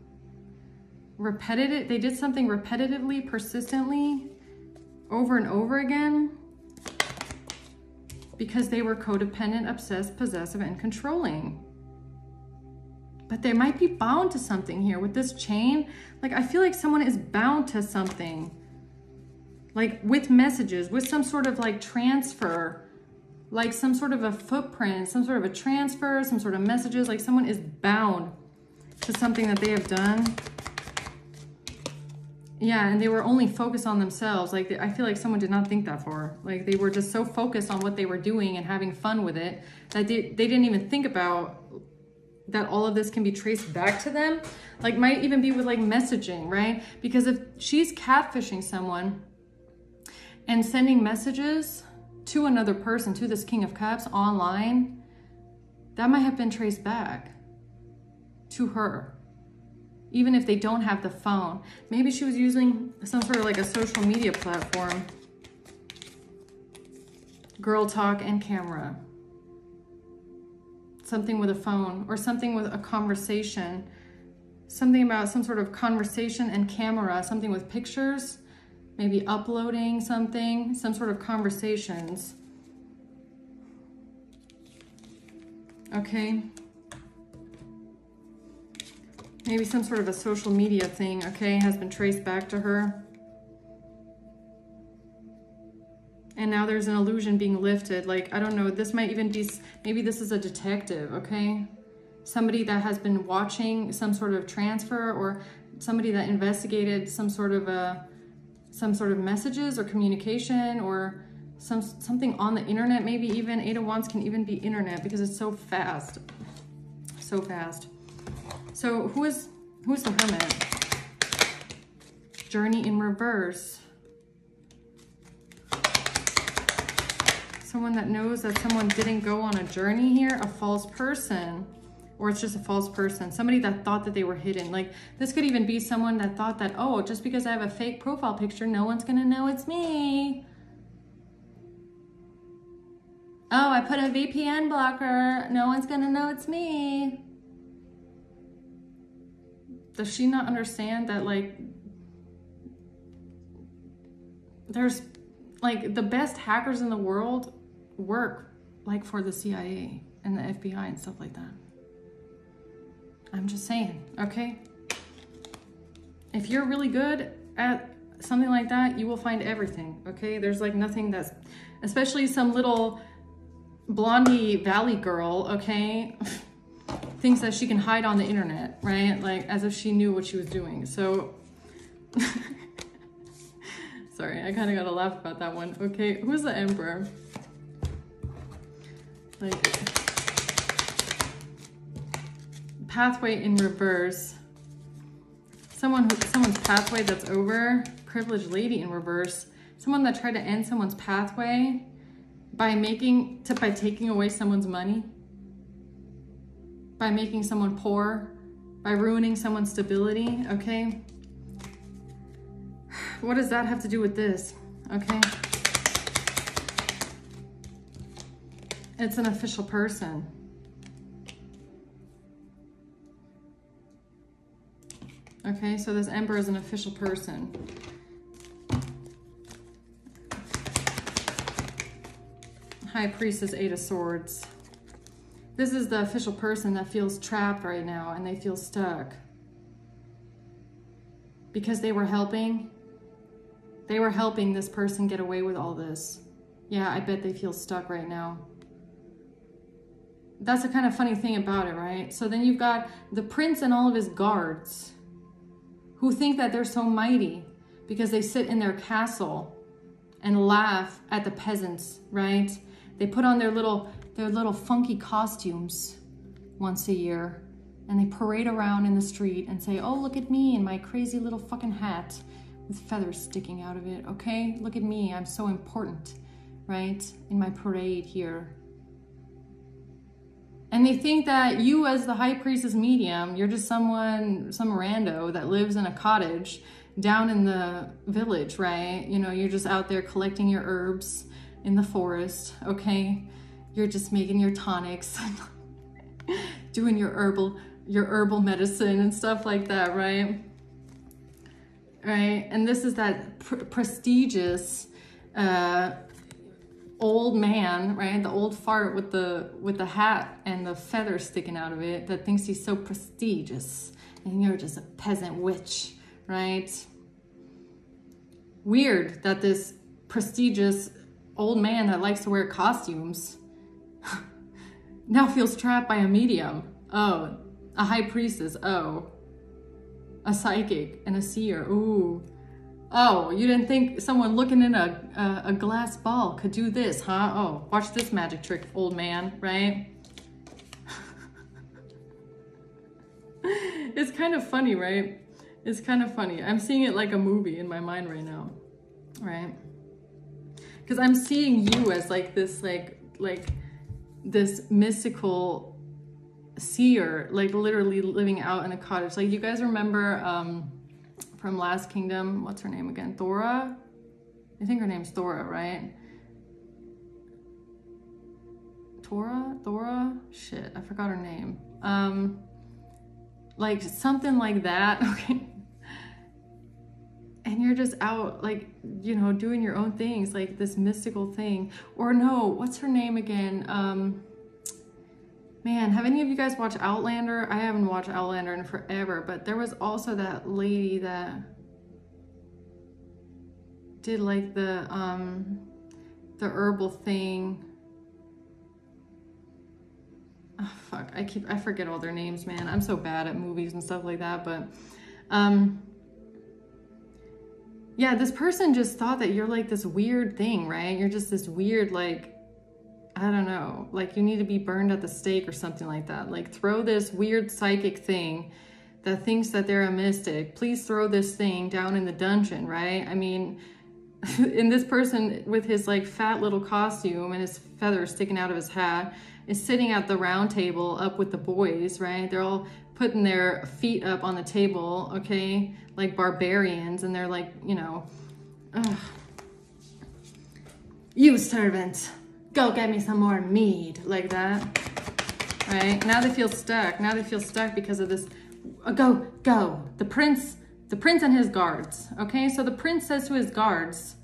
Repetitive, they did something repetitively, persistently, over and over again, because they were codependent, obsessed, possessive, and controlling. But they might be bound to something here with this chain. Like, I feel like someone is bound to something, like with messages, with some sort of like transfer, like some sort of a footprint, some sort of a transfer, some sort of messages, like someone is bound to something that they have done. Yeah, and they were only focused on themselves. Like, I feel like someone did not think that far. Like, they were just so focused on what they were doing and having fun with it that they didn't even think about that all of this can be traced back to them. Like, might even be with like messaging, right? Because if she's catfishing someone and sending messages to another person, to this King of Cups online, that might have been traced back to her. even if they don't have the phone. Maybe she was using some sort of like a social media platform. Girl talk and camera. Something with a phone or something with a conversation. Something about some sort of conversation and camera, something with pictures, maybe uploading something, some sort of conversations. Okay. Maybe some sort of a social media thing, okay, has been traced back to her. And now there's an illusion being lifted. Like, I don't know, this might even be, maybe this is a detective, okay? Somebody that has been watching some sort of transfer, or somebody that investigated some sort of messages or communication, or something on the internet. Maybe even 8 of Wands can even be internet, because it's so fast. So fast. So who's the Hermit? Journey in reverse. Someone that knows that someone didn't go on a journey here. A false person. Or it's just a false person. Somebody that thought that they were hidden. Like, this could even be someone that thought that, oh, just because I have a fake profile picture, no one's gonna know it's me. Oh, I put a VPN blocker, no one's gonna know it's me. Does she not understand that, like, there's, like, the best hackers in the world work, like, for the CIA and the FBI and stuff like that? I'm just saying, okay? If you're really good at something like that, you will find everything, okay? There's like nothing that's, especially some little blondie valley girl, okay? Thinks that she can hide on the internet, right? Like, as if she knew what she was doing. So, sorry, I kind of got to laugh about that one. Okay, who's the Emperor? Like, pathway in reverse. Someone's pathway that's over. Privileged lady in reverse. Someone that tried to end someone's pathway by taking away someone's money, by making someone poor, by ruining someone's stability. Okay, what does that have to do with this? Okay, it's an official person. Okay, so this Emperor is an official person. High Priestess, 8 of Swords. This is the official person that feels trapped right now, and they feel stuck. Because they were helping this person get away with all this. Yeah, I bet they feel stuck right now. That's the kind of funny thing about it, right? So then you've got the prince and all of his guards, who think that they're so mighty because they sit in their castle and laugh at the peasants, right? They put on their little funky costumes once a year, and they parade around in the street and say, oh, look at me in my crazy little fucking hat with feathers sticking out of it, okay? Look at me, I'm so important, right? In my parade here. And they think that you, as the High Priestess medium, you're just some rando that lives in a cottage down in the village, right? You know, you're just out there collecting your herbs in the forest, okay? You're just making your tonics, doing your herbal medicine and stuff like that, right? Right? And this is that prestigious old man, right? The old fart with the hat and the feathers sticking out of it that thinks he's so prestigious, and you're just a peasant witch, right? Weird that this prestigious old man that likes to wear costumes now feels trapped by a medium. Oh, a high priestess. Oh, a psychic and a seer. Ooh. Oh, you didn't think someone looking in a glass ball could do this, huh? Oh, watch this magic trick, old man, right? It's kind of funny, right? It's kind of funny. I'm seeing it like a movie in my mind right now, right? Because I'm seeing you as like this, like this mystical seer, like literally living out in a cottage. Like, you guys remember from Last Kingdom, what's her name again? Thora? I think her name's Thora, right? Thora? Shit, I forgot her name. Like something like that, okay? And you're just out, like, you know, doing your own things, like this mystical thing. Or no, what's her name again? Man, have any of you guys watched Outlander? I haven't watched Outlander in forever, but there was also that lady that did like the herbal thing. Oh, fuck, I forget all their names, man. I'm so bad at movies and stuff like that, but yeah, this person just thought that you're like this weird thing, right? You're just this weird, like, I don't know, like you need to be burned at the stake or something like that. Like, throw this weird psychic thing that thinks that they're a mystic. Please throw this thing down in the dungeon, right? I mean, and this person with his like fat little costume and his feathers sticking out of his hat is sitting at the round table up with the boys, right? They're all putting their feet up on the table, okay? Like barbarians, and they're like, you know, ugh. You servant, go get me some more mead, like that, right? Now they feel stuck. Now they feel stuck because of this. Go. The prince and his guards, okay? So the prince says to his guards,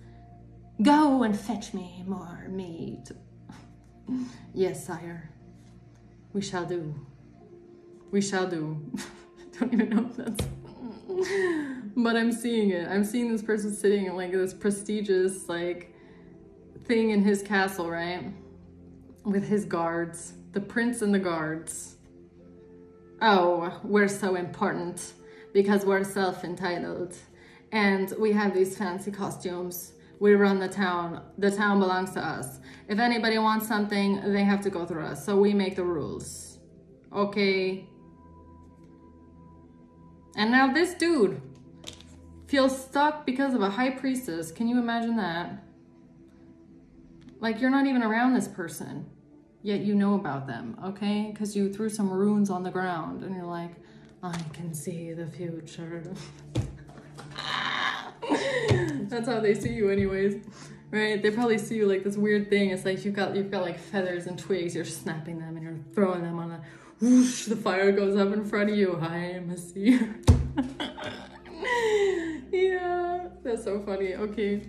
go and fetch me more mead. Yes, sire. We shall do. We shall do. Don't even know if that's... But I'm seeing it. I'm seeing this person sitting in like this prestigious like thing in his castle, right? With his guards. The prince and the guards. Oh, we're so important because we're self-entitled. And we have these fancy costumes. We run the town. The town belongs to us. If anybody wants something, they have to go through us. So we make the rules. Okay. And now this dude feels stuck because of a high priestess. Can you imagine that? Like, you're not even around this person, yet you know about them, okay? Because you threw some runes on the ground and you're like, I can see the future. That's how they see you anyways, right? They probably see you like this weird thing. It's like you've got like feathers and twigs. You're snapping them and you're throwing them on a whoosh. The fire goes up in front of you. I am a seer. Yeah, that's so funny. Okay.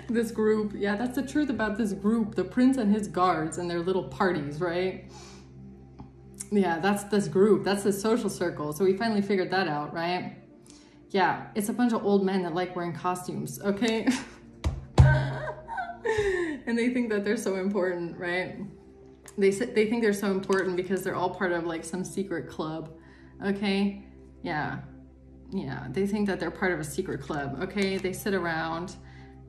This group, yeah, that's the truth about this group. The prince and his guards and their little parties, right? Yeah, that's this group. That's the social circle. So we finally figured that out, right? Yeah, it's a bunch of old men that like wearing costumes, okay? And they think that they're so important, right? They think they're so important because they're all part of like some secret club, okay? Yeah, they think that they're part of a secret club, okay? They sit around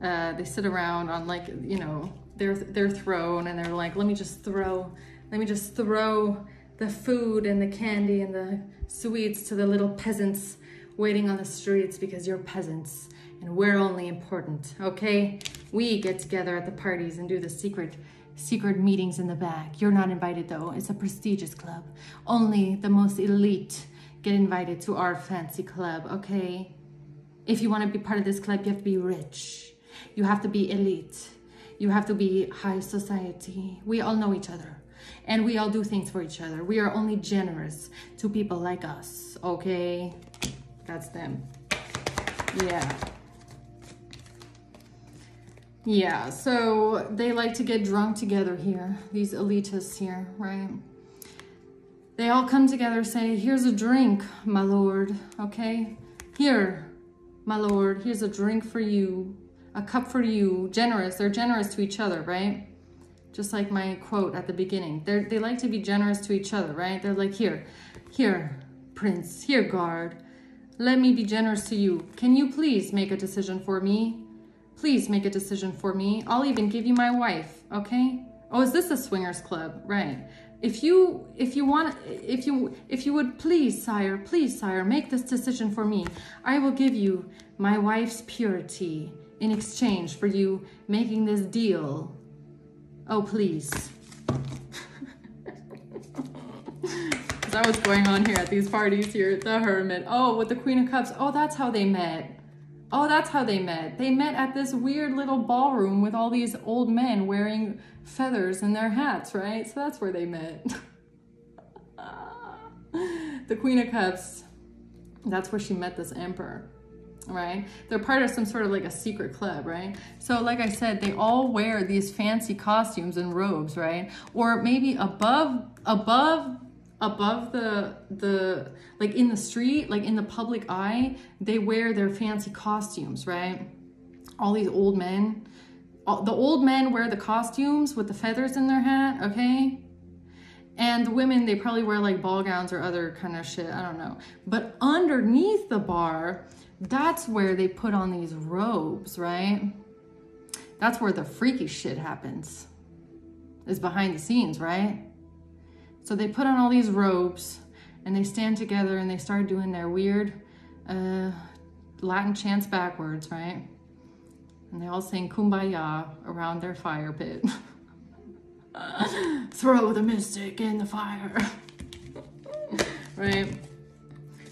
on like, you know, their throne, and they're like, let me just throw the food and the candy and the sweets to the little peasants waiting on the streets, because you're peasants and we're only important, okay? We get together at the parties and do the secret meetings in the back. You're not invited though. It's a prestigious club. Only the most elite get invited to our fancy club, okay? If you want to be part of this club, you have to be rich. You have to be elite. You have to be high society. We all know each other. And we all do things for each other. We are only generous to people like us, okay? That's them. Yeah, so they like to get drunk together here, these elitists here, right? They all come together, say, here's a drink, my lord, okay? Here, my lord, here's a drink for you, a cup for you. Generous, they're generous to each other, right? Just like my quote at the beginning. They like to be generous to each other, right? They're like, here, prince, here, guard. Let me be generous to you. Can you please make a decision for me? Please make a decision for me. I'll even give you my wife, okay? Oh, is this a swingers club? Right. If you would please, sire, make this decision for me. I will give you my wife's purity in exchange for you making this deal. Oh, please. Is that what's going on here at these parties here? The Hermit. Oh, with the Queen of Cups. Oh, that's how they met. Oh, that's how they met. They met at this weird little ballroom with all these old men wearing feathers in their hats, right? So that's where they met. The Queen of Cups, that's where she met this emperor, right? They're part of some sort of like a secret club, right? So like I said, they all wear these fancy costumes and robes, right? Or maybe above the like in the street, like in the public eye, they wear their fancy costumes, right? All these old men, the old men wear the costumes with the feathers in their hat, okay? And the women, they probably wear like ball gowns or other kind of shit, I don't know. But underneath the bar, that's where they put on these robes, right? That's where the freaky shit happens, is behind the scenes, right? So they put on all these robes and they stand together and they start doing their weird Latin chants backwards, right? And they all sing Kumbaya around their fire pit. Throw the mystic in the fire. Right?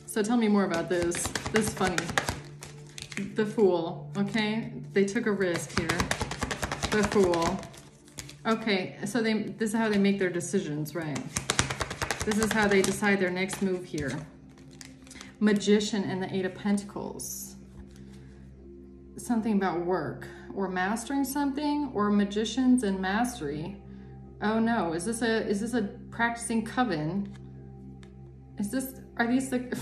So tell me more about this. This is funny. The Fool, okay? They took a risk here. The Fool. Okay, so this is how they make their decisions, right? This is how they decide their next move here. Magician and the Eight of Pentacles. Something about work or mastering something, or magicians and mastery. Oh no, is this a practicing coven? Are these the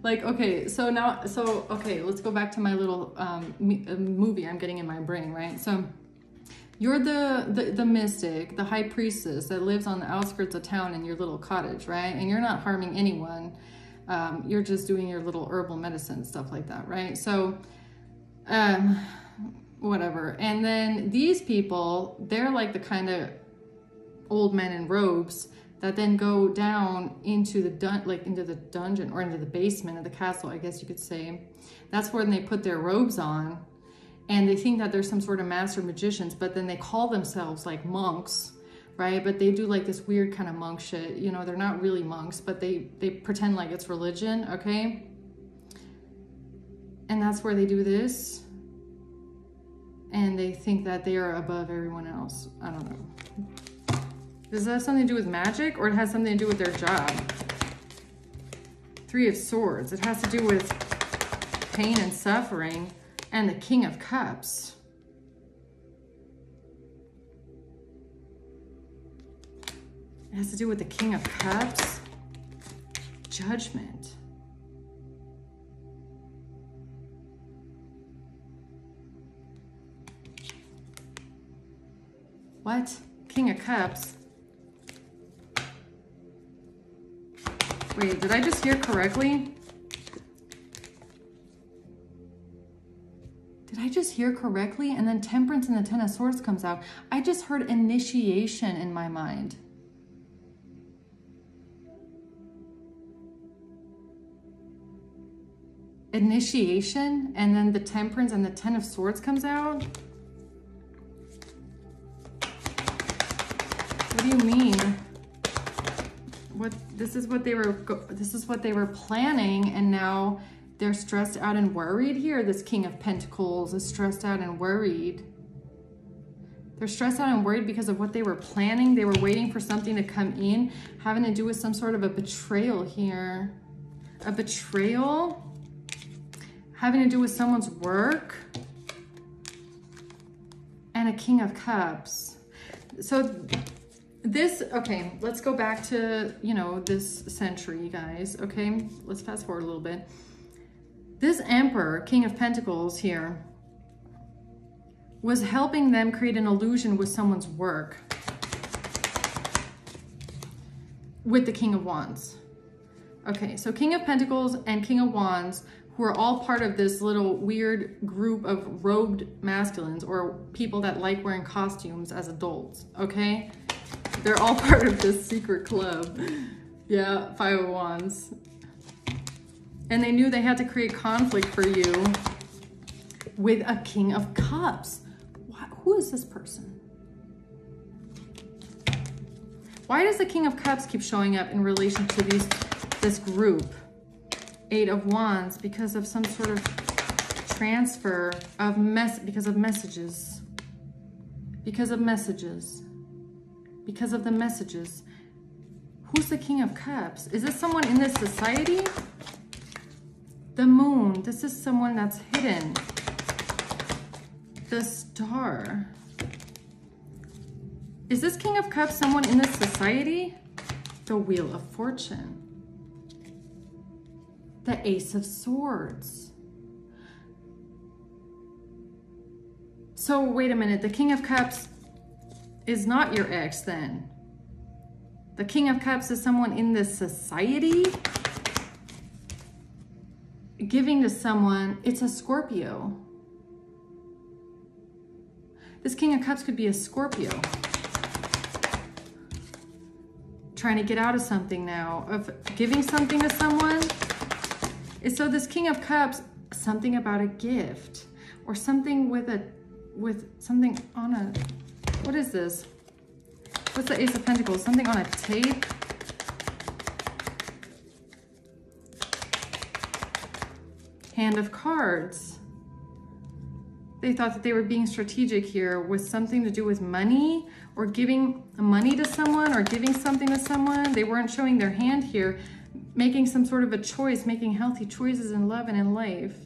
like, okay, okay, let's go back to my little movie I'm getting in my brain, right? So you're the mystic, the high priestess that lives on the outskirts of town in your little cottage, right? And you're not harming anyone. You're just doing your little herbal medicine, stuff like that, right? So, whatever. And then these people, they're like the kind of old men in robes that then go down into the dungeon or into the basement of the castle, I guess you could say. That's when they put their robes on, and they think that they're some sort of master magicians, but then they call themselves like monks, right? But they do like this weird kind of monk shit. You know, they're not really monks, but they pretend like it's religion, okay? And that's where they do this. And they think that they are above everyone else. I don't know. Does that have something to do with magic, or it has something to do with their job? Three of Swords. It has to do with pain and suffering. And the King of Cups. It has to do with the King of Cups. Judgment. What? King of Cups? Wait, did I just hear correctly? Did I just hear correctly? And then Temperance and the Ten of Swords comes out. I just heard initiation in my mind. Initiation, and then the Temperance and the Ten of Swords comes out? What do you mean? This is what they were planning, and now they're stressed out and worried here. This King of Pentacles is stressed out and worried. They're stressed out and worried because of what they were planning. They were waiting for something to come in, having to do with some sort of a betrayal here. A betrayal? Having to do with someone's work. And a King of Cups. So this, okay, let's go back to, you know, this century, guys, okay? Let's fast forward a little bit. This Emperor, King of Pentacles here, was helping them create an illusion with someone's work. With the King of Wands. Okay, so King of Pentacles and King of Wands, who are all part of this little weird group of robed masculines, or people that like wearing costumes as adults, okay? They're all part of this secret club. Yeah, Five of Wands. And they knew they had to create conflict for you with a King of Cups. Who is this person? Why does the King of Cups keep showing up in relation to this group? 8 of Wands, because of some sort of transfer of because of messages. Because of messages. Because of the messages. Who's the King of Cups? Is this someone in this society? The Moon. This is someone that's hidden. The Star. Is this King of Cups someone in this society? The Wheel of Fortune. The Ace of Swords. So wait a minute, the King of Cups is not your ex then. The King of Cups is someone in this society giving to someone. It's a Scorpio. This King of Cups could be a Scorpio. Trying to get out of something now, of giving something to someone. So this King of Cups, something about a gift or something with something on a, what is this? What's the Ace of Pentacles? Something on a tape? Hand of Cards. They thought that they were being strategic here with something to do with money or giving money to someone or giving something to someone. They weren't showing their hand here, making some sort of a choice, making healthy choices in love and in life.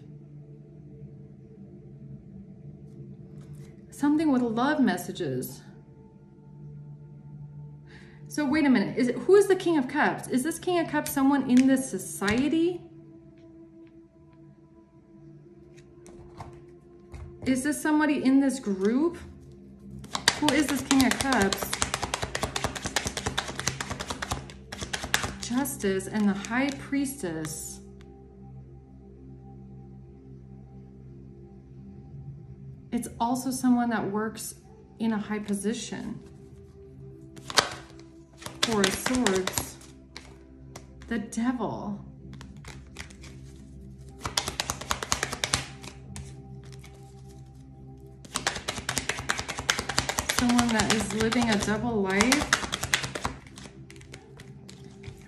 Something with love messages. So wait a minute, who is the King of Cups? Is this King of Cups someone in this society? Is this somebody in this group? Who is this King of Cups? Justice and the High Priestess. It's also someone that works in a high position. Four of Swords. The Devil. Someone that is living a double life.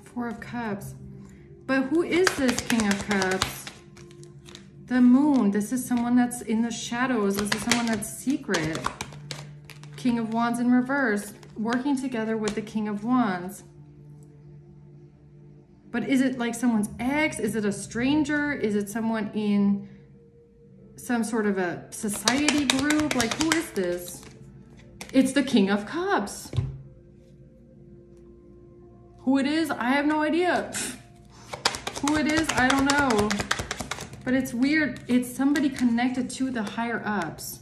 Four of Cups. But who is this King of Cups? The Moon. This is someone that's in the shadows. This is someone that's secret. King of Wands in reverse. Working together with the King of Wands. But is it like someone's ex? Is it a stranger? Is it someone in some sort of a society group? Like, who is this? It's the King of Cups. Who it is, I have no idea. Who it is, I don't know. But it's weird. It's somebody connected to the higher ups.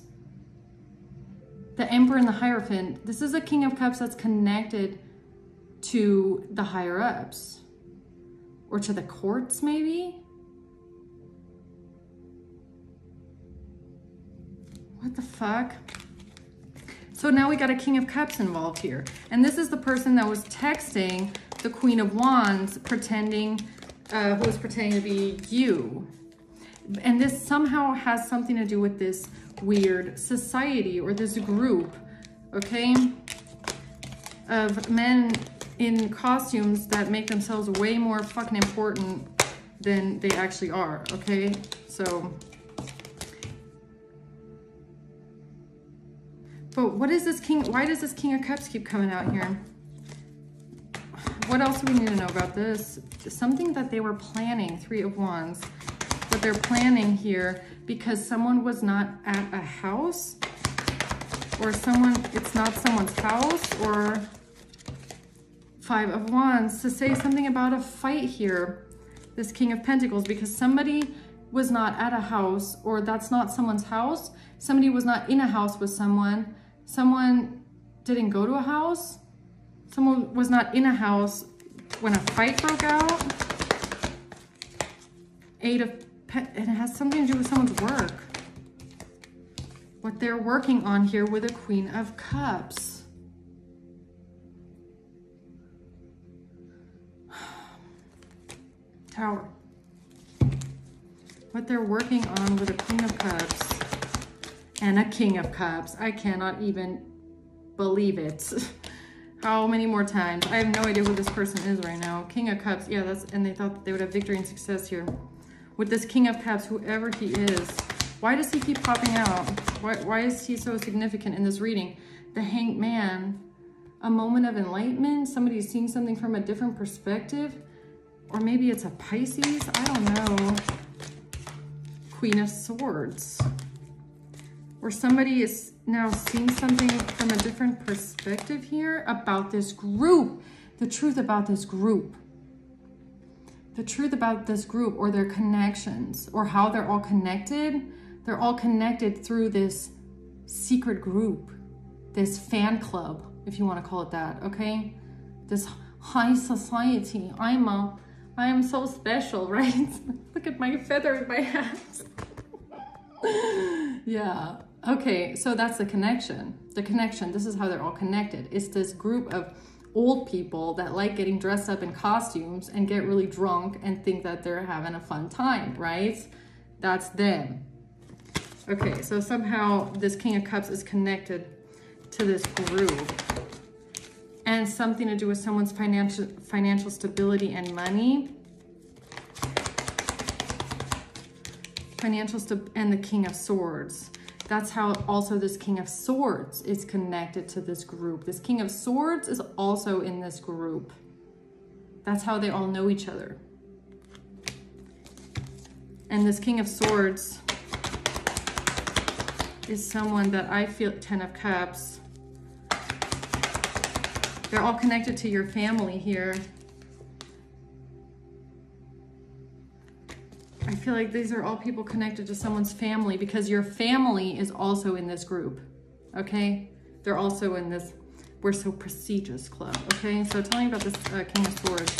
The Emperor and the Hierophant. This is a King of Cups that's connected to the higher ups. Or to the courts, maybe? What the fuck? So now we got a King of Cups involved here. And this is the person that was texting the Queen of Wands, pretending, who was pretending to be you. And this somehow has something to do with this weird society or this group, okay? Of men in costumes that make themselves way more fucking important than they actually are, okay? So, but what is this King, why does this King of Cups keep coming out here? What else do we need to know about this? Something that they were planning, Three of Wands, but they're planning here because someone was not at a house, or someone, it's not someone's house, or Five of Wands, to say something about a fight here, this King of Pentacles, because somebody was not at a house, or that's not someone's house. Somebody was not in a house with someone. Someone didn't go to a house. Someone was not in a house when a fight broke out. Eight of and it has something to do with someone's work. What they're working on here with a Queen of Cups. Tower. What they're working on with a Queen of Cups and a King of Cups. I cannot even believe it. How many more times? I have no idea who this person is right now. King of Cups. Yeah, and they thought that they would have victory and success here. With this King of Cups, whoever he is. Why does he keep popping out? Why is he so significant in this reading? The Hanged Man. A moment of enlightenment. Somebody's seeing something from a different perspective. Or maybe it's a Pisces. I don't know. Queen of Swords. Or somebody is now seeing something from a different perspective here about this group. The truth about this group. The truth about this group, or their connections, or how they're all connected. They're all connected through this secret group. This fan club, if you want to call it that, okay? This high society. I am so special, right? Look at my feather in my hat. Yeah. Okay, so that's the connection. The connection, this is how they're all connected. It's this group of old people that like getting dressed up in costumes and get really drunk and think that they're having a fun time, right? That's them. Okay, so somehow this King of Cups is connected to this group. And something to do with someone's financial stability and money. And the King of Swords. That's how also this King of Swords is connected to this group. This King of Swords is also in this group. That's how they all know each other. And this King of Swords is someone that I feel, 10 of Cups. They're all connected to your family here. I feel like these are all people connected to someone's family, because your family is also in this group, okay? They're also in this We're So Prestigious club, okay? So tell me about this King of Swords.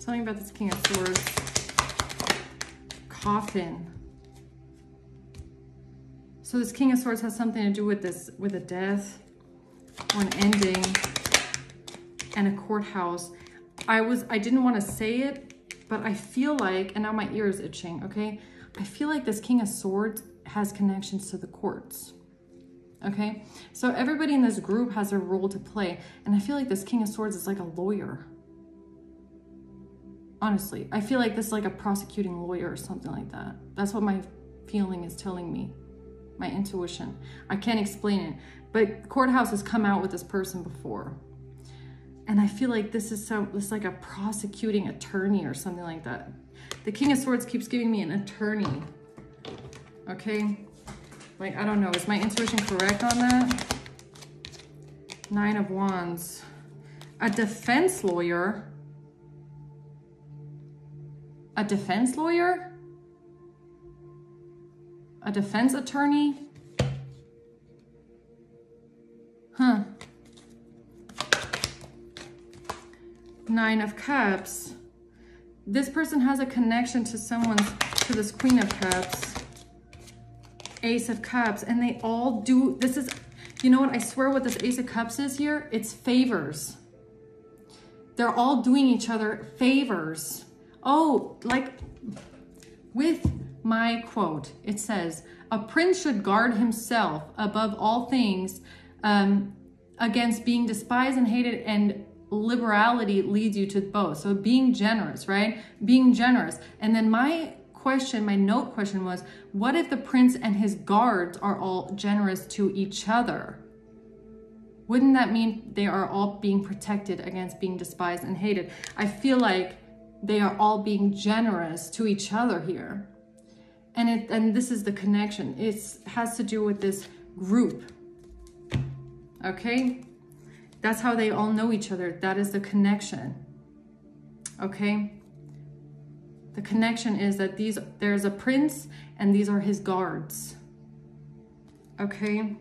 Tell me about this King of Swords. Coffin. So this King of Swords has something to do with this, with a death or an ending and a courthouse. I didn't want to say it, but I feel like, and now my ear is itching, okay? I feel like this King of Swords has connections to the courts, okay? So everybody in this group has a role to play, and I feel like this King of Swords is like a lawyer. Honestly, I feel like this is like a prosecuting lawyer or something like that. That's what my feeling is telling me, my intuition. I can't explain it, but courthouse has come out with this person before. And I feel like this is like a prosecuting attorney or something like that. The King of Swords keeps giving me an attorney. Okay? Like, I don't know. Is my intuition correct on that? 9 of Wands. A defense lawyer. A defense lawyer? A defense attorney? Huh. 9 of Cups. This person has a connection to to this Queen of Cups. Ace of Cups. And they all do, this is, you know what? I swear what this Ace of Cups is here, it's favors. They're all doing each other favors. Oh, like with my quote, it says, a prince should guard himself above all things against being despised and hated, and liberality leads you to both. So being generous, right? Being generous. And then my note question was, what if the prince and his guards are all generous to each other? Wouldn't that mean they are all being protected against being despised and hated? I feel like they are all being generous to each other here. And this is the connection. It has to do with this group. Okay? That's how they all know each other. That is the connection. Okay? The connection is that there's a prince and these are his guards. Okay?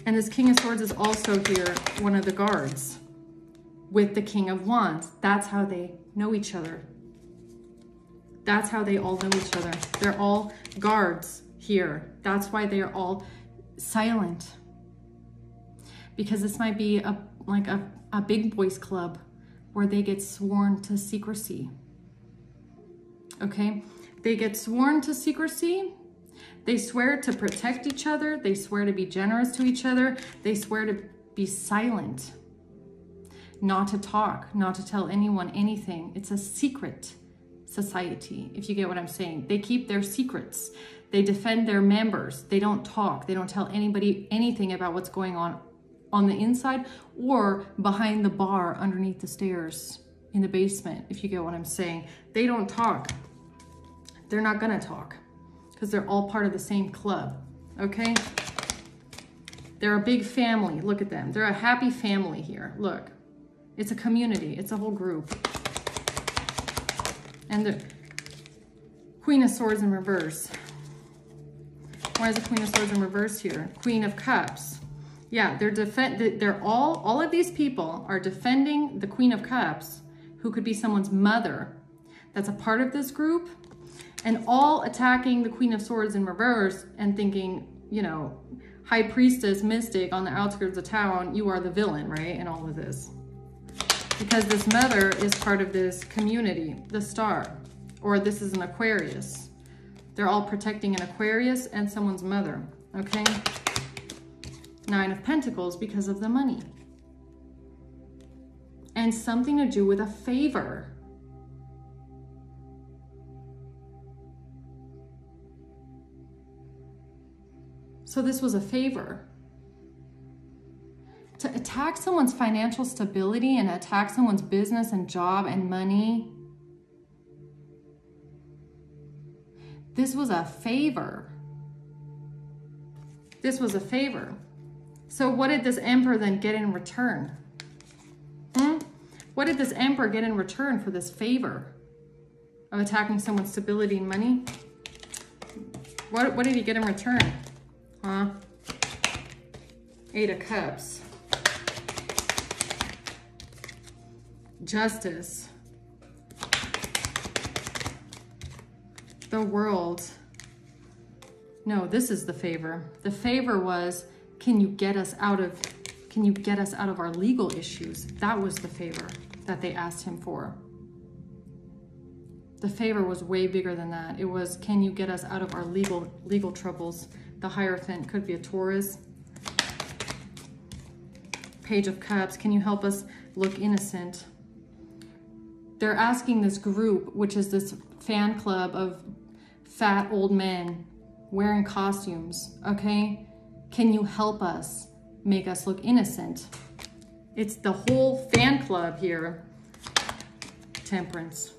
And this King of Swords is also here, one of the guards, with the King of Wands. That's how they know each other. That's how they all know each other. They're all guards here. That's why they are all silent. Because this might be like a big boys club where they get sworn to secrecy. Okay? They get sworn to secrecy. They swear to protect each other. They swear to be generous to each other. They swear to be silent, not to talk, not to tell anyone anything. It's a secret society, if you get what I'm saying. They keep their secrets. They defend their members. They don't talk. They don't tell anybody anything about what's going on the inside or behind the bar underneath the stairs in the basement, if you get what I'm saying. They don't talk. They're not gonna talk because they're all part of the same club, okay? They're a big family. Look at them. They're a happy family here. Look, it's a community. It's a whole group. And the Queen of Swords in reverse. Why is the Queen of Swords in reverse here? Queen of Cups. Yeah, they're all of these people are defending the Queen of Cups, who could be someone's mother that's a part of this group, and all attacking the Queen of Swords in reverse and thinking, you know, High Priestess, mystic on the outskirts of town, you are the villain, right? In all of this. Because this mother is part of this community, the star, or this is an Aquarius. They're all protecting an Aquarius and someone's mother, okay? Nine of Pentacles because of the money. And something to do with a favor. So this was a favor. To attack someone's financial stability and attack someone's business and job and money. This was a favor. This was a favor. So what did this Emperor then get in return? What did this Emperor get in return for this favor of attacking someone's stability and money? What did he get in return? Huh? Eight of Cups. Justice. The World. No, this is the favor. The favor was, can you get us out of our legal issues? That was the favor that they asked him for. The favor was way bigger than that. It was, can you get us out of our legal troubles? The Hierophant could be a Taurus. Page of Cups, can you help us look innocent? They're asking this group, which is this fan club of fat old men wearing costumes, okay? Can you help us make us look innocent? It's the whole fan club here. Temperance.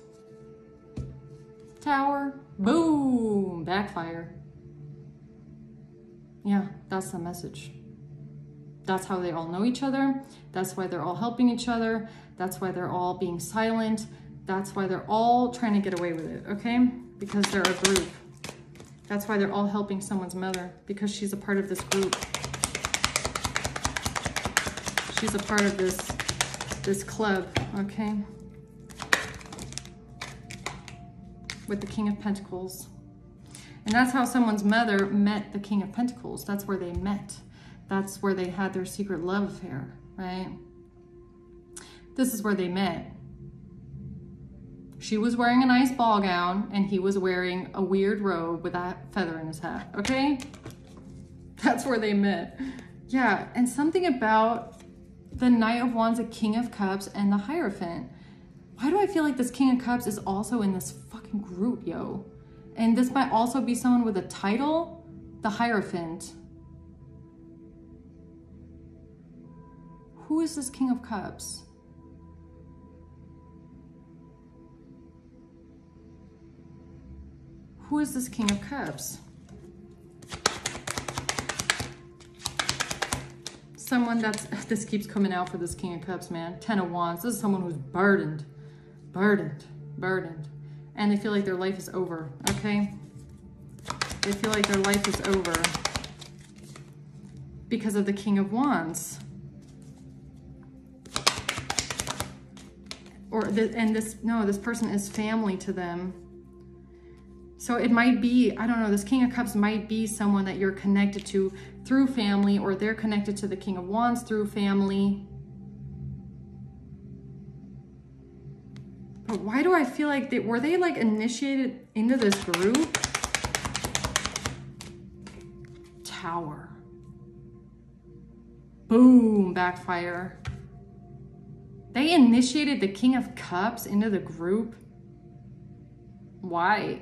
Tower. Boom. Backfire. Yeah, that's the message. That's how they all know each other. That's why they're all helping each other. That's why they're all being silent. That's why they're all trying to get away with it, okay? Because they're a group. That's why they're all helping someone's mother, because she's a part of this group. She's a part of this club, okay? With the King of Pentacles. And that's how someone's mother met the King of Pentacles. That's where they met. That's where they had their secret love affair, right? This is where they met. She was wearing a nice ball gown and he was wearing a weird robe with a feather in his hat, okay? That's where they met. Yeah, and something about the Knight of Wands, the King of Cups, and the Hierophant. Why do I feel like this King of Cups is also in this fucking group, yo? And this might also be someone with a title, the Hierophant. Who is this King of Cups? Who is this King of Cups? Someone that's, this keeps coming out for this King of Cups, man. Ten of Wands. This is someone who's burdened. And they feel like their life is over, okay? They feel like their life is over because of the King of Wands. This person is family to them. So it might be, I don't know, this King of Cups might be someone that you're connected to through family, or they're connected to the King of Wands through family. But why do I feel like were they like initiated into this group? Tower. Boom, backfire. They initiated the King of Cups into the group. Why?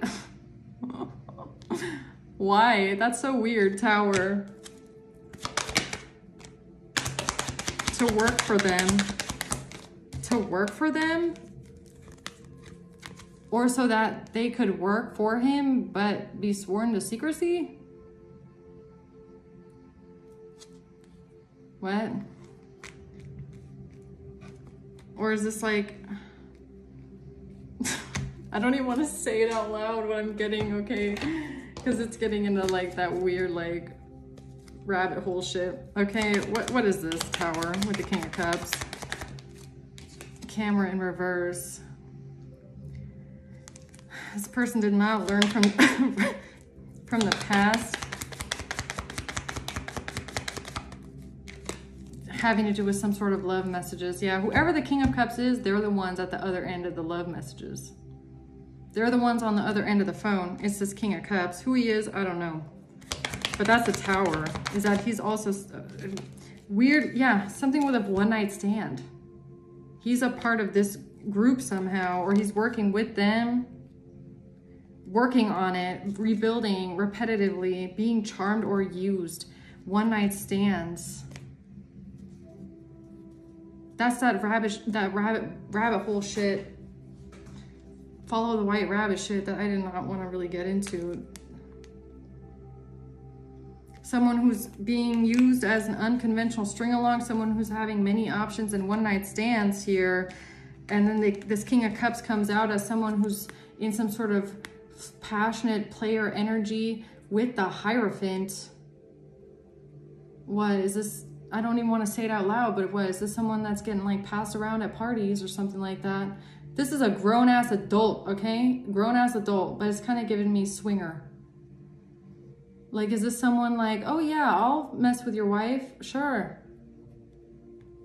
Why? That's so weird, Tower. To work for them. To work for them? Or so that they could work for him, but be sworn to secrecy? What? Or is this like... I don't even want to say it out loud what I'm getting, okay? Because it's getting into like that weird like rabbit hole shit. Okay, what is this Tower with the King of Cups? Camera in reverse. This person did not learn from from the past. Having to do with some sort of love messages. Yeah, whoever the King of Cups is, they're the ones at the other end of the love messages. They're the ones on the other end of the phone. It's this King of Cups. Who he is, I don't know. But that's a Tower. Is that he's also weird. Yeah, something with a one-night stand. He's a part of this group somehow, or he's working with them. Working on it, rebuilding repetitively, being charmed or used. One-night stands. That's that rabbit hole shit. Follow the white rabbit shit that I did not want to really get into. Someone who's being used as an unconventional string along, someone who's having many options and one-night stands here. And then this King of Cups comes out as someone who's in some sort of passionate player energy with the Hierophant. What is this? I don't even want to say it out loud, but what is this? Someone that's getting like passed around at parties or something like that. This is a grown-ass adult, okay? Grown-ass adult, but it's kind of giving me swinger. Like, is this someone like, oh yeah, I'll mess with your wife? Sure.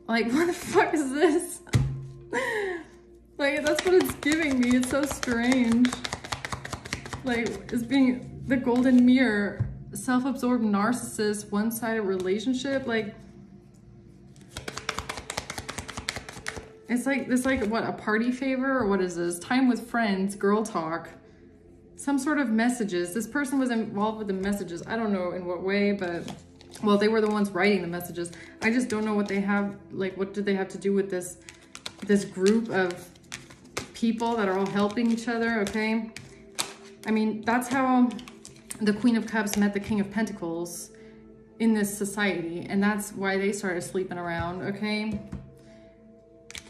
Like, what the fuck is this? Like, that's what it's giving me. It's so strange. Like, it's being the golden mirror, self-absorbed narcissist, one-sided relationship. Like, it's like this, like, what, a party favor, or what is this? Time with friends, girl talk, some sort of messages. This person was involved with the messages. I don't know in what way, but, well, they were the ones writing the messages. I just don't know what they have, like, what did they have to do with this group of people that are all helping each other, okay? I mean, that's how the Queen of Cups met the King of Pentacles in this society, and that's why they started sleeping around, okay?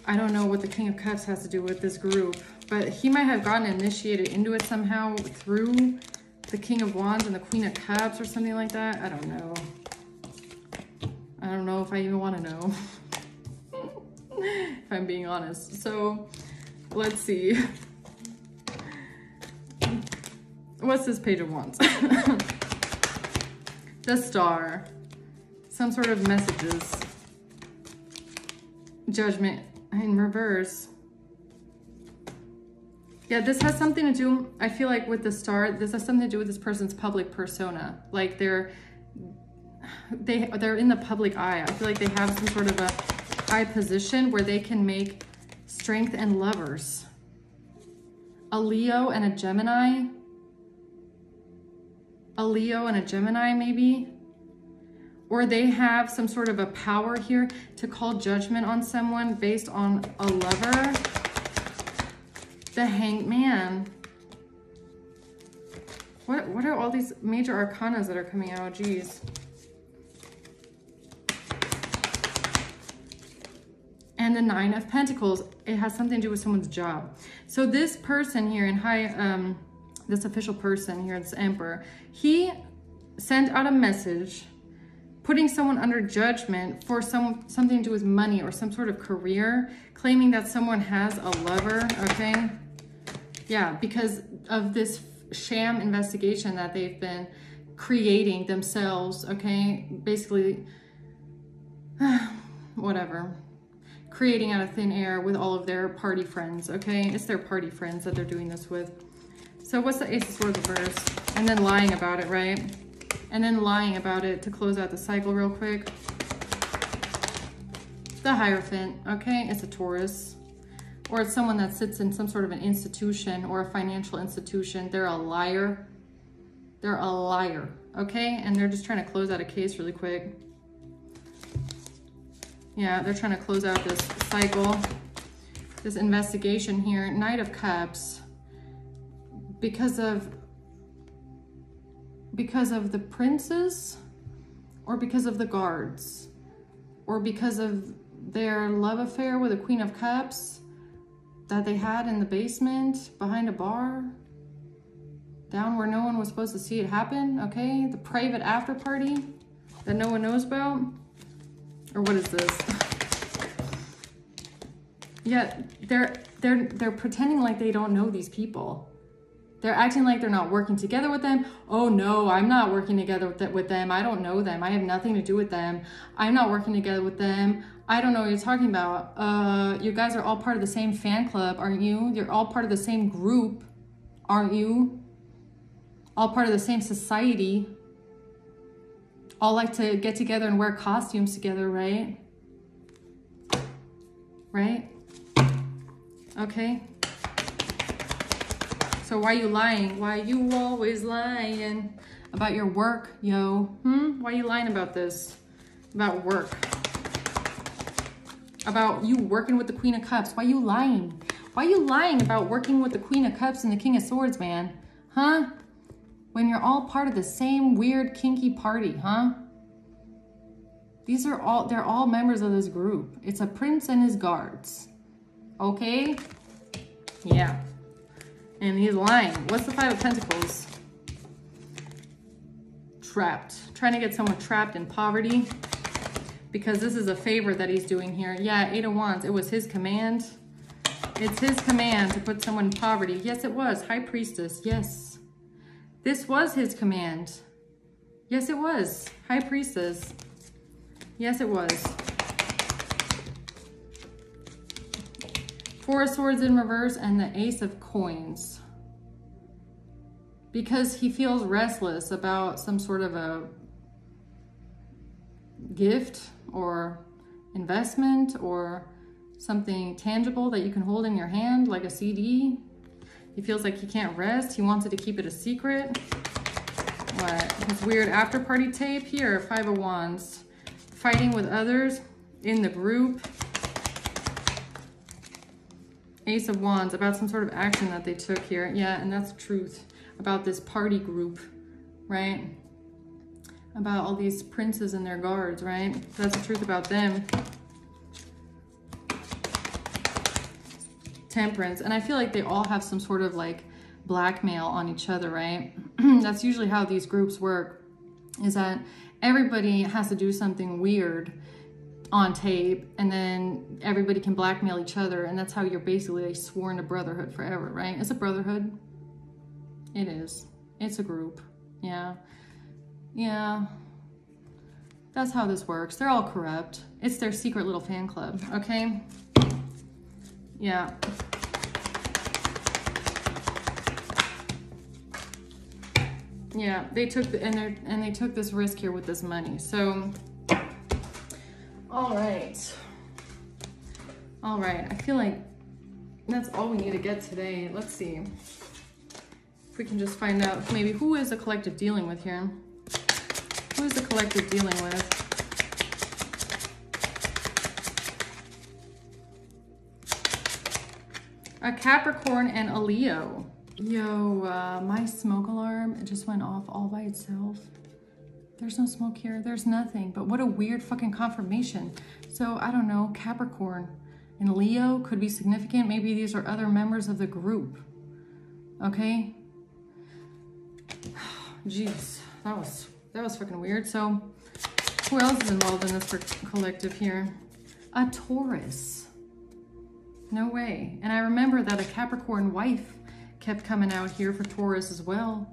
I don't know what the King of Cups has to do with this group, but he might have gotten initiated into it somehow through the King of Wands and the Queen of Cups or something like that. I don't know. I don't know if I even want to know, if I'm being honest. So, let's see. What's this Page of Wands? The Star. Some sort of messages. Judgment in reverse. Yeah, this has something to do, I feel like with the Star, this has something to do with this person's public persona. Like they're in the public eye. I feel like they have some sort of a high position where they can make strength and lovers. A Leo and a Gemini. A Leo and a Gemini, maybe. Or they have some sort of a power here to call judgment on someone based on a lover. The Hanged Man. What are all these major arcanas that are coming out? Geez. And the Nine of Pentacles. It has something to do with someone's job. So this person here in high, this official person here, this Emperor, he sent out a message putting someone under judgment for something to do with money or some sort of career, claiming that someone has a lover, okay? Yeah, because of this sham investigation that they've been creating themselves, okay? Basically, whatever. Creating out of thin air with all of their party friends, okay? It's their party friends that they're doing this with. So what's the Ace of Swords reverse? And then lying about it, right? And then lying about it to close out the cycle real quick. The Hierophant, okay? It's a Taurus. Or it's someone that sits in some sort of an institution or a financial institution. They're a liar. They're a liar, okay? And they're just trying to close out a case really quick. Yeah, they're trying to close out this cycle, this investigation here. Knight of Cups. Because of the princes, or because of the guards, or because of their love affair with the Queen of Cups that they had in the basement behind a bar, down where no one was supposed to see it happen, okay? The private after party that no one knows about. Or what is this? Yeah, they're pretending like they don't know these people. They're acting like they're not working together with them. Oh no, I'm not working together with them. I don't know them. I have nothing to do with them. I'm not working together with them. I don't know what you're talking about. You guys are all part of the same fan club, aren't you? You're all part of the same group, aren't you? All part of the same society. All like to get together and wear costumes together, right? Right? Okay. So why are you lying? Why are you always lying about your work, yo? Why are you lying about this? About work? About you working with the Queen of Cups? Why are you lying? Why are you lying about working with the Queen of Cups and the King of Swords, man? Huh? When you're all part of the same weird kinky party, huh? They're all members of this group. It's a prince and his guards. Okay? Yeah. And he's lying. What's the Five of Pentacles? Trapped. Trying to get someone trapped in poverty. Because this is a favor that he's doing here. Yeah, Eight of Wands. It was his command. It's his command to put someone in poverty. Yes, it was. High Priestess. Yes. This was his command. Yes, it was. High Priestess. Yes, it was. Four of Swords in reverse and the Ace of Coins. Because he feels restless about some sort of a gift or investment or something tangible that you can hold in your hand, like a CD. He feels like he can't rest. He wanted to keep it a secret. What? His weird after party tape here, Five of Wands. Fighting with others in the group. Ace of Wands, about some sort of action that they took here. Yeah, and that's truth about this party group, right? About all these princes and their guards, right? That's the truth about them. Temperance. And I feel like they all have some sort of like blackmail on each other, right? That's usually how these groups work, is that everybody has to do something weird on tape, and then everybody can blackmail each other, and that's how you're basically sworn to brotherhood forever, right? It's a brotherhood. It is. It's a group. Yeah. Yeah. That's how this works. They're all corrupt. It's their secret little fan club, okay? Yeah. Yeah, they took they took this risk here with this money. So all right. All right. I feel like that's all we need to get today. Let's see if we can just find out maybe who is the collective dealing with here. Who is the collective dealing with? A Capricorn and a Leo. Yo, my smoke alarm, it just went off all by itself. There's no smoke here. There's nothing. But what a weird fucking confirmation. So, I don't know, Capricorn and Leo could be significant. Maybe these are other members of the group. Okay? Jeez, that was fucking weird. So, who else is involved in this collective here? A Taurus. No way. And I remember that a Capricorn wife kept coming out here for Taurus as well.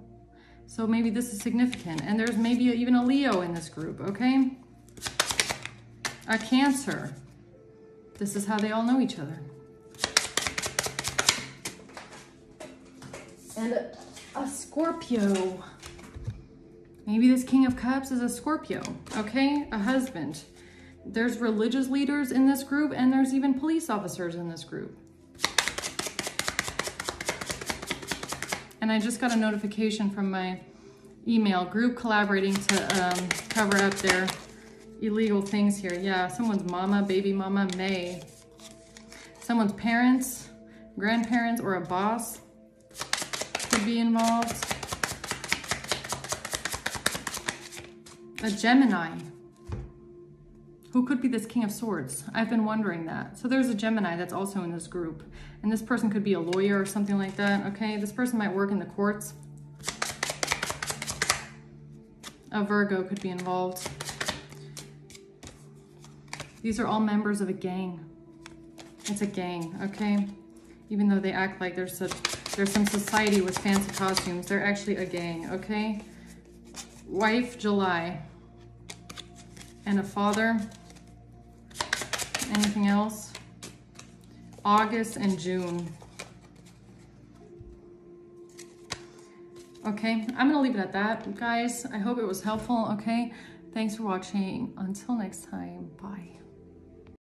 So maybe this is significant. And there's maybe even a Leo in this group, okay? A Cancer. This is how they all know each other. And a Scorpio. Maybe this King of Cups is a Scorpio, okay? A husband. There's religious leaders in this group, and there's even police officers in this group. And I just got a notification from my email group collaborating to cover up their illegal things here. Yeah, someone's mama, baby mama, May. Someone's parents, grandparents, or a boss could be involved. A Gemini. Who could be this King of Swords? I've been wondering that. So there's a Gemini that's also in this group. And this person could be a lawyer or something like that, okay? This person might work in the courts. A Virgo could be involved. These are all members of a gang. It's a gang, okay? Even though they act like there's some society with fancy costumes, they're actually a gang, okay? Wife, July. And a father. Anything else? August and June. Okay, I'm gonna leave it at that, guys. I hope it was helpful, okay? Thanks for watching. Until next time, bye.